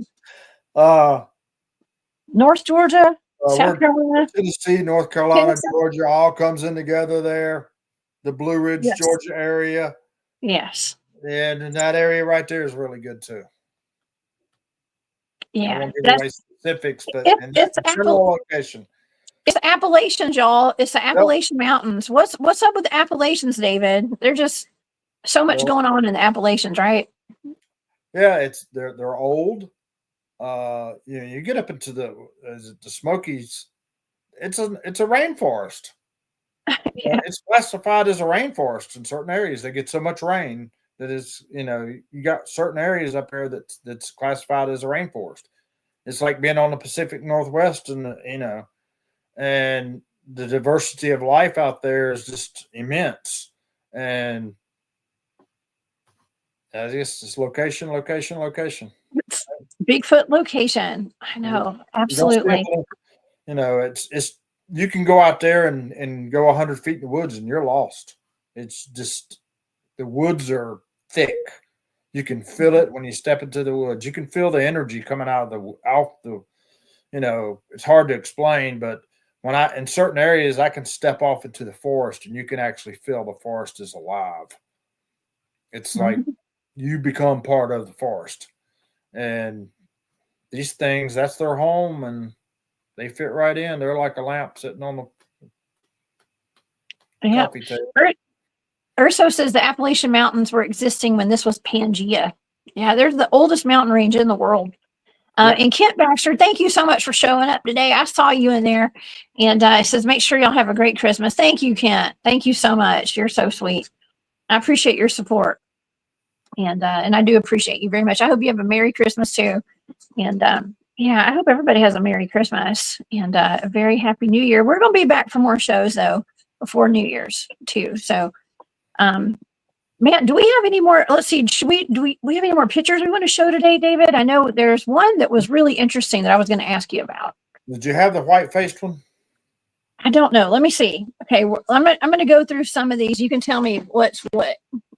Speaker 1: North Georgia, South Carolina,
Speaker 2: Tennessee, North Carolina, Georgia, all comes in together there. The Blue Ridge, Georgia area.
Speaker 1: Yes.
Speaker 2: And that area right there is really good too.
Speaker 1: Yeah.
Speaker 2: I won't give away specifics, but
Speaker 1: it's a
Speaker 2: general location.
Speaker 1: It's the Appalachians, y'all. It's the Appalachian Mountains. What's up with the Appalachians, David? There's just so much going on in the Appalachians, right?
Speaker 2: Yeah, they're old. You get up into the Smokies. It's a rainforest. Yeah. It's classified as a rainforest in certain areas. They get so much rain that is, you got certain areas up there that's classified as a rainforest. It's like being on the Pacific Northwest, and and the diversity of life out there is just immense. And I guess it's location.
Speaker 1: It's Bigfoot location. I know, absolutely.
Speaker 2: It's you can go out there and go 100 feet in the woods and you're lost. It's just the woods are thick. You can feel it when you step into the woods. You can feel the energy coming out the. It's hard to explain, but in certain areas, I can step off into the forest and you can actually feel the forest is alive. It's like you become part of the forest. And these things, that's their home, and they fit right in. They're like a lamp sitting on the coffee table.
Speaker 1: Urso says the Appalachian Mountains were existing when this was Pangea. Yeah, they're the oldest mountain range in the world. And Kent Baxter, thank you so much for showing up today. I saw you in there, and it says, make sure y'all have a great Christmas. Thank you, Kent. Thank you so much. You're so sweet. I appreciate your support. And I do appreciate you very much. I hope you have a Merry Christmas too. And yeah, I hope everybody has a Merry Christmas and a very Happy New Year. We're going to be back for more shows though before New Year's too. So, man, do we have any more? Let's see. Do we have any more pictures we want to show today, David? I know there's one that was really interesting that I was going to ask you about.
Speaker 2: Did you have the white-faced one?
Speaker 1: I don't know. Let me see. Okay, I'm going to go through some of these. You can tell me what's what.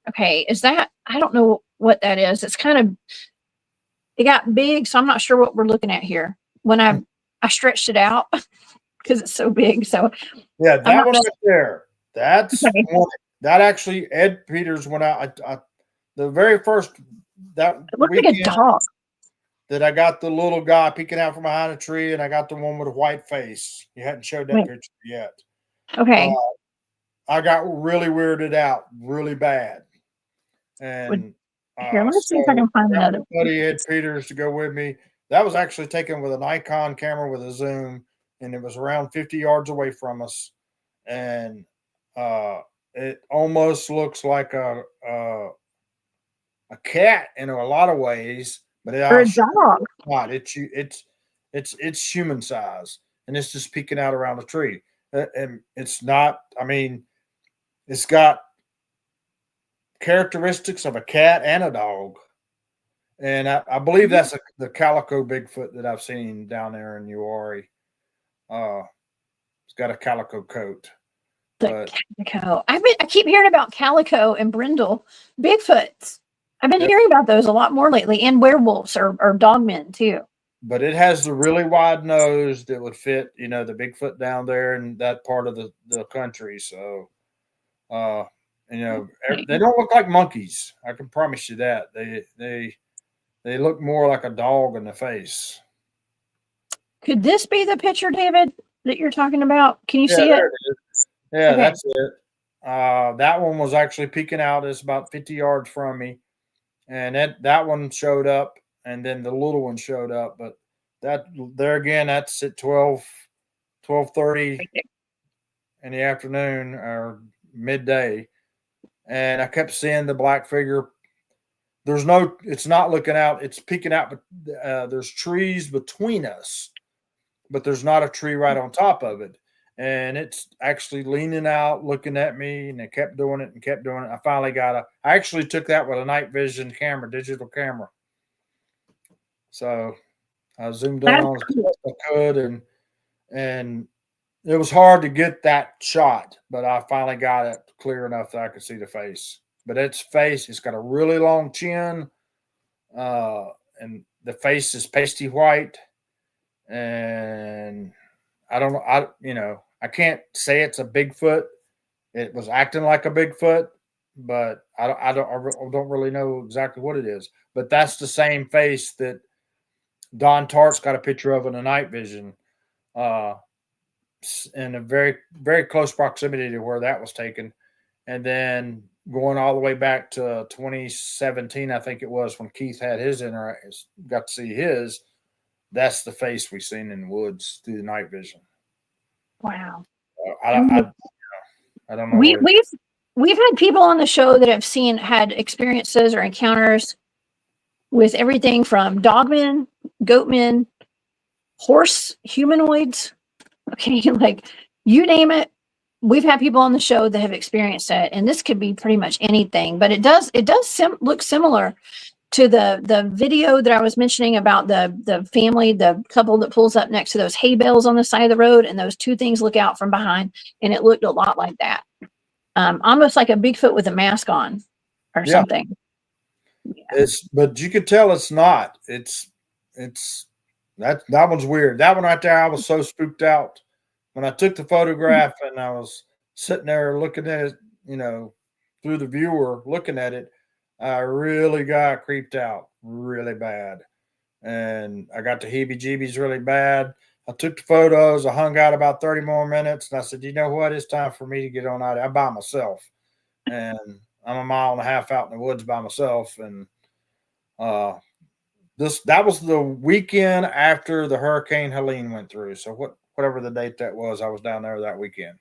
Speaker 1: Okay, is that? I don't know what that is. It's kind of. It got big, so I'm not sure what we're looking at here. When I stretched it out because it's so big. So
Speaker 2: yeah, that one right there. That's
Speaker 1: okay.
Speaker 2: One, that actually Ed Peters went out. The very first that
Speaker 1: It looked
Speaker 2: weekend
Speaker 1: like a dog.
Speaker 2: that I got the little guy peeking out from behind a tree, and I got the one with a white face. You hadn't showed that picture yet.
Speaker 1: Okay.
Speaker 2: I got really weirded out, really bad, and.
Speaker 1: Here, let me see if I can find another.
Speaker 2: Buddy Ed Peters to go with me. That was actually taken with a Nikon camera with a zoom, and it was around 50 yards away from us. And it almost looks like a cat in a lot of ways, but
Speaker 1: or a dog.
Speaker 2: Not. It's human size, and it's just peeking out around a tree. And it's not. I mean, it's got characteristics of a cat and a dog, and I believe that's the calico Bigfoot that I've seen down there in Uwharrie. It's got a calico coat.
Speaker 1: Calico. I keep hearing about calico and brindle Bigfoots. I've been hearing about those a lot more lately, and werewolves or dogmen too.
Speaker 2: But it has the really wide nose that would fit, the Bigfoot down there in that part of the country. So, they don't look like monkeys. I can promise you that. They look more like a dog in the face.
Speaker 1: Could this be the picture, David, that you're talking about? Can you see it?
Speaker 2: Yeah, okay. That's it. That one was actually peeking out. It's about 50 yards from me. And that one showed up, and then the little one showed up. But that's at 12:30 in the afternoon or midday. And I kept seeing the black figure. It's not looking out. It's peeking out, but there's trees between us, but there's not a tree right on top of it. And it's actually leaning out, looking at me, and it kept doing it and kept doing it. I finally I actually took that with a night vision camera, digital camera. So I zoomed in on as I could, and it was hard to get that shot, but I finally got it clear enough that I could see the face. But it's got a really long chin, and the face is pasty white. And I don't know. I can't say it's a Bigfoot. It was acting like a Bigfoot, but I don't really know exactly what it is. But that's the same face that Don Tartt's got a picture of in the night vision, in a very, very close proximity to where that was taken. And then going all the way back to 2017, I think it was, when Keith had got to see his. That's the face we've seen in the woods through the night vision.
Speaker 1: Wow.
Speaker 2: I don't know.
Speaker 1: We've had people on the show that have had experiences or encounters with everything from dogmen, goatmen, horse humanoids. Okay, like you name it. We've had people on the show that have experienced it, and this could be pretty much anything. But it does look similar to the video that I was mentioning about the family, the couple that pulls up next to those hay bales on the side of the road, and those two things look out from behind, and it looked a lot like that, almost like a Bigfoot with a mask on or something. Yeah.
Speaker 2: But you could tell it's not. That one's weird. That one right there, I was so spooked out when I took the photograph, and I was sitting there looking at it, through the viewer, looking at it. I really got creeped out really bad, and I got the heebie-jeebies really bad. I took the photos. I hung out about 30 more minutes, and I said, you know what? It's time for me to get on out. I'm by myself, and I'm a mile and a half out in the woods by myself, and that was the weekend after the Hurricane Helene went through. So whatever the date that was, I was down there that weekend.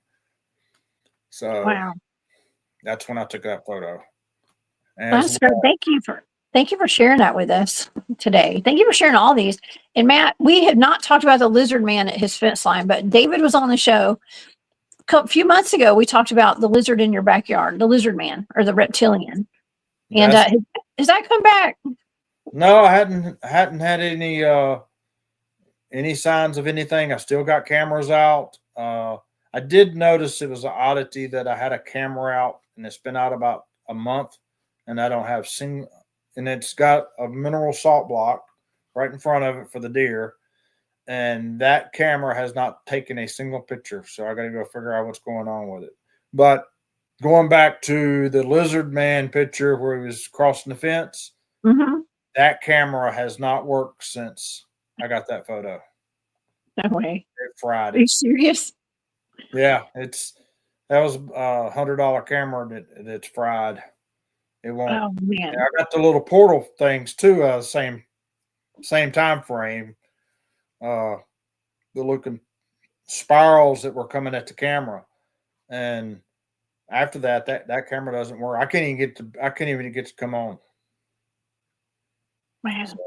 Speaker 2: So
Speaker 1: Wow.
Speaker 2: that's when I took that photo. And
Speaker 1: That's great. Thank you for sharing that with us today. Thank you for sharing all these. And Matt, we have not talked about the lizard man at his fence line, but David was on the show a few months ago. We talked about the lizard in your backyard, the lizard man or the reptilian. And has that come back?
Speaker 2: No, I hadn't had any signs of anything. I still got cameras out. I did notice it was an oddity that I had a camera out and it's been out about a month, and I don't have and it's got a mineral salt block right in front of it for the deer, and that camera has not taken a single picture. So I got to go figure out what's going on with it. But going back to the lizard man picture where he was crossing the fence, that camera has not worked since I got that photo.
Speaker 1: No way.
Speaker 2: It fried.
Speaker 1: Are you serious?
Speaker 2: Yeah, that was a $100 camera that's fried. It won't.
Speaker 1: Oh man!
Speaker 2: I got the little portal things too. Same time frame. The looking spirals that were coming at the camera, and after that camera doesn't work. I can't even get to come on.
Speaker 1: Wow. So,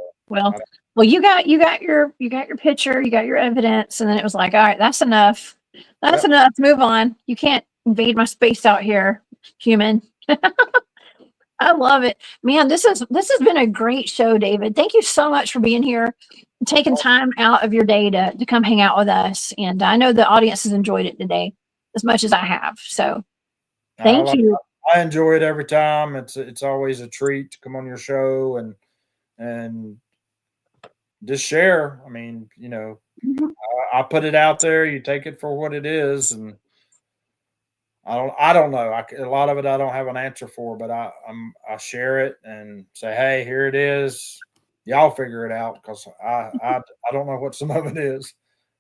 Speaker 1: well, you got your picture, you got your evidence, and then it was like, all right, that's enough. That's enough. Move on. You can't invade my space out here, human. I love it, man. This has been a great show, David. Thank you so much for being here, taking time out of your day to come hang out with us. And I know the audience has enjoyed it today as much as I have. So, thank you.
Speaker 2: I enjoy it every time. It's always a treat to come on your show and just share. I mean, I put it out there. You take it for what it is, and I don't know. A lot of it I don't have an answer for, but I share it and say, hey, here it is. Y'all figure it out, because I don't know what some of it is,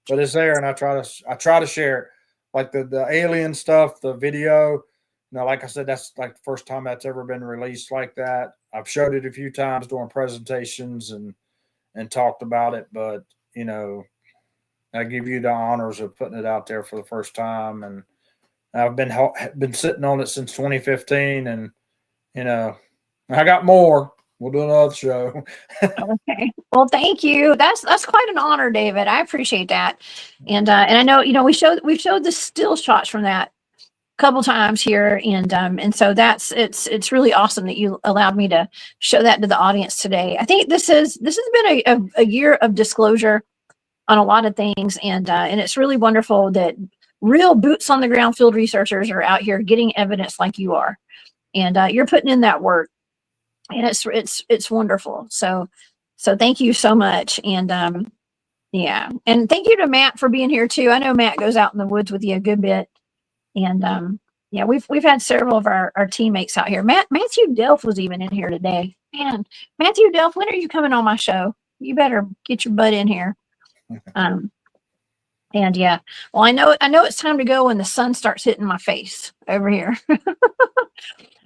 Speaker 2: but it's there, and I try to share it. Like the alien stuff, the video. Like I said, that's like the first time that's ever been released like that. I've showed it a few times during presentations and talked about it, but I give you the honors of putting it out there for the first time, and I've been sitting on it since 2015, and I got more. We'll do another show.
Speaker 1: Okay. Well, thank you. That's quite an honor, David. I appreciate that. And I know we've showed the still shots from that a couple times here, and so it's really awesome that you allowed me to show that to the audience today. I think this has been a year of disclosure on a lot of things, and it's really wonderful that real boots on the ground field researchers are out here getting evidence like you are, and you're putting in that work, and it's wonderful. So thank you so much, and yeah, and thank you to Matt for being here too. I know Matt goes out in the woods with you a good bit, and yeah, we've had several of our teammates out here. Matthew Delph was even in here today. Man, Matthew Delph, when are you coming on my show? You better get your butt in here. And yeah, well, I know it's time to go when the sun starts hitting my face over here.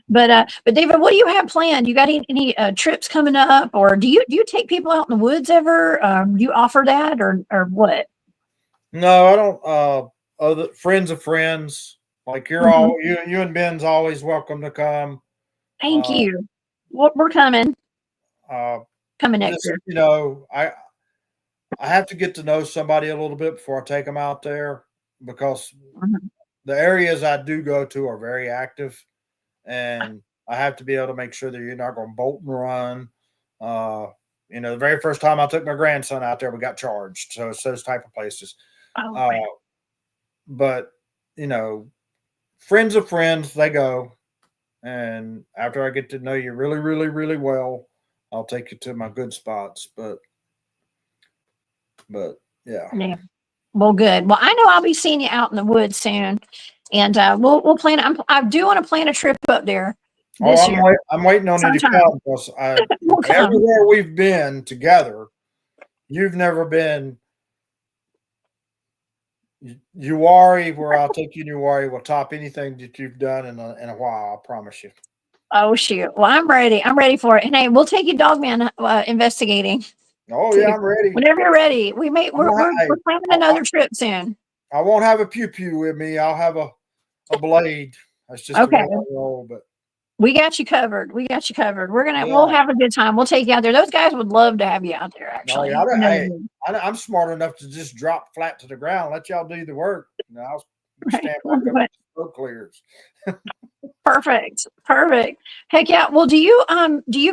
Speaker 1: But David, what do you have planned? You got any trips coming up, or do you take people out in the woods ever? Do you offer that, or what?
Speaker 2: No, I don't. Other friends of friends, like you and Ben's always welcome to come.
Speaker 1: Thank you. We're coming. Coming next year.
Speaker 2: I have to get to know somebody a little bit before I take them out there, because the areas I do go to are very active, and I have to be able to make sure that you're not going to bolt and run. The very first time I took my grandson out there, we got charged. So it's those type of places. But friends of friends, they go, and after I get to know you really, really, really well, I'll take you to my good spots. But yeah.
Speaker 1: Well, good. Well, I know I'll be seeing you out in the woods soon, and we'll plan. I do want to plan a trip up there this year.
Speaker 2: I'm waiting on you to come, because everywhere we've been together, you've never been. Uwari, where I'll take you to Uwari, will top anything that you've done in a while. I promise you.
Speaker 1: Oh shoot. Well, I'm ready. I'm ready for it. And hey, we'll take you dogman investigating
Speaker 2: Oh
Speaker 1: too.
Speaker 2: yeah, I'm ready.
Speaker 1: Whenever you're ready. We're planning another trip soon.
Speaker 2: I won't have a pew pew with me. I'll have a blade. That's just
Speaker 1: Okay.
Speaker 2: the way I roll. But
Speaker 1: We got you covered. We got you covered. We'll
Speaker 2: yeah.
Speaker 1: have a good time. We'll take you out there. Those guys would love to have you out there, actually.
Speaker 2: No,
Speaker 1: You know what I
Speaker 2: hey,
Speaker 1: mean?
Speaker 2: I'm smart enough to just drop flat to the ground, let y'all do the work. You know, I'll
Speaker 1: Right.
Speaker 2: stand back up when the smoke clears.
Speaker 1: Perfect. Perfect. Heck yeah. Well, do you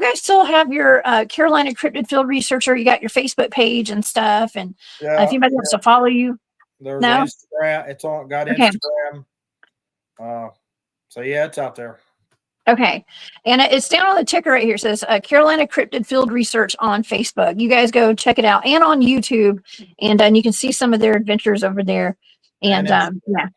Speaker 1: guys still have your Carolina Cryptid Field Researcher? You got your Facebook page and stuff, and if anybody wants to follow you,
Speaker 2: there's
Speaker 1: no?
Speaker 2: Instagram. It's on. Got
Speaker 1: Okay.
Speaker 2: Instagram. So yeah, it's out there.
Speaker 1: Okay. And it's down on the ticker right here. It says Carolina Cryptid Field Research on Facebook. You guys go check it out, and on YouTube, and you can see some of their adventures over there. And yeah,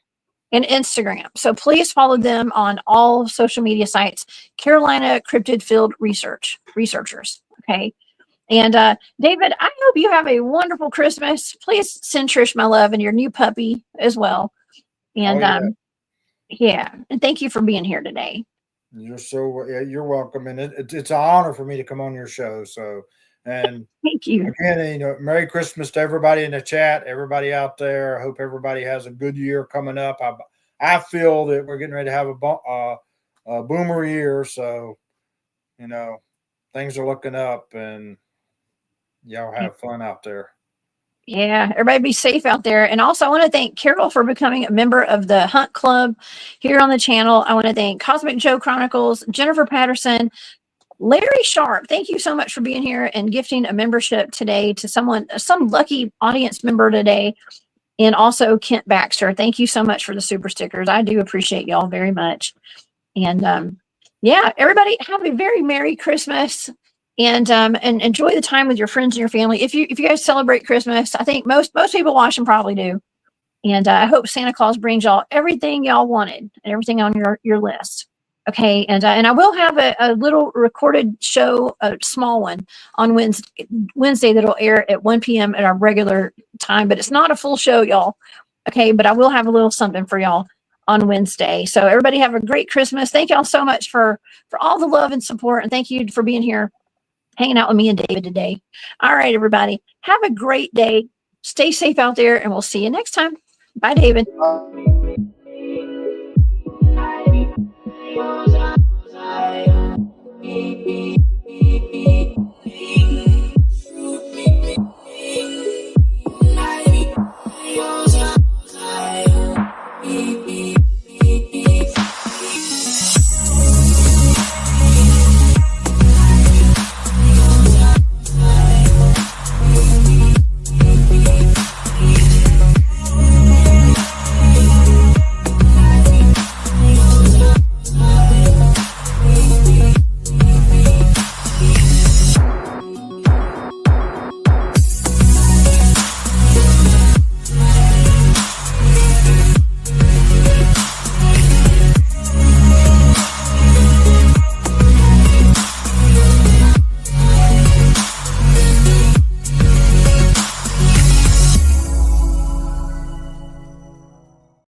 Speaker 1: and Instagram. So please follow them on all social media sites. Carolina Cryptid Field Researchers. Okay. And David, I hope you have a wonderful Christmas. Please send Trish my love and your new puppy as well. And yeah, and thank you for being here today.
Speaker 2: You're welcome, and it's an honor for me to come on your show. So, and
Speaker 1: thank you
Speaker 2: again. Merry Christmas to everybody in the chat, everybody out there. I hope everybody has a good year coming up. I feel that we're getting ready to have a boomer year, so things are looking up, and y'all have fun out there.
Speaker 1: Yeah, everybody be safe out there. And also, I want to thank Carol for becoming a member of the Hunt Club here on the channel. I want to thank Cosmic Joe Chronicles, Jennifer Patterson, Larry Sharp. Thank you so much for being here and gifting a membership today to some lucky audience member today. And also Kent Baxter. Thank you so much for the super stickers. I do appreciate y'all very much. And yeah, everybody have a very Merry Christmas. And enjoy the time with your friends and your family. If you guys celebrate Christmas, I think most people watching probably do. And I hope Santa Claus brings y'all everything y'all wanted and everything on your list. Okay, and I will have a little recorded show, a small one, on Wednesday that'll air at 1 p.m. at our regular time, but it's not a full show, y'all. Okay, but I will have a little something for y'all on Wednesday. So everybody have a great Christmas. Thank y'all so much for all the love and support, and thank you for being here, hanging out with me and David today. All right, everybody. Have a great day. Stay safe out there, and we'll see you next time. Bye, David.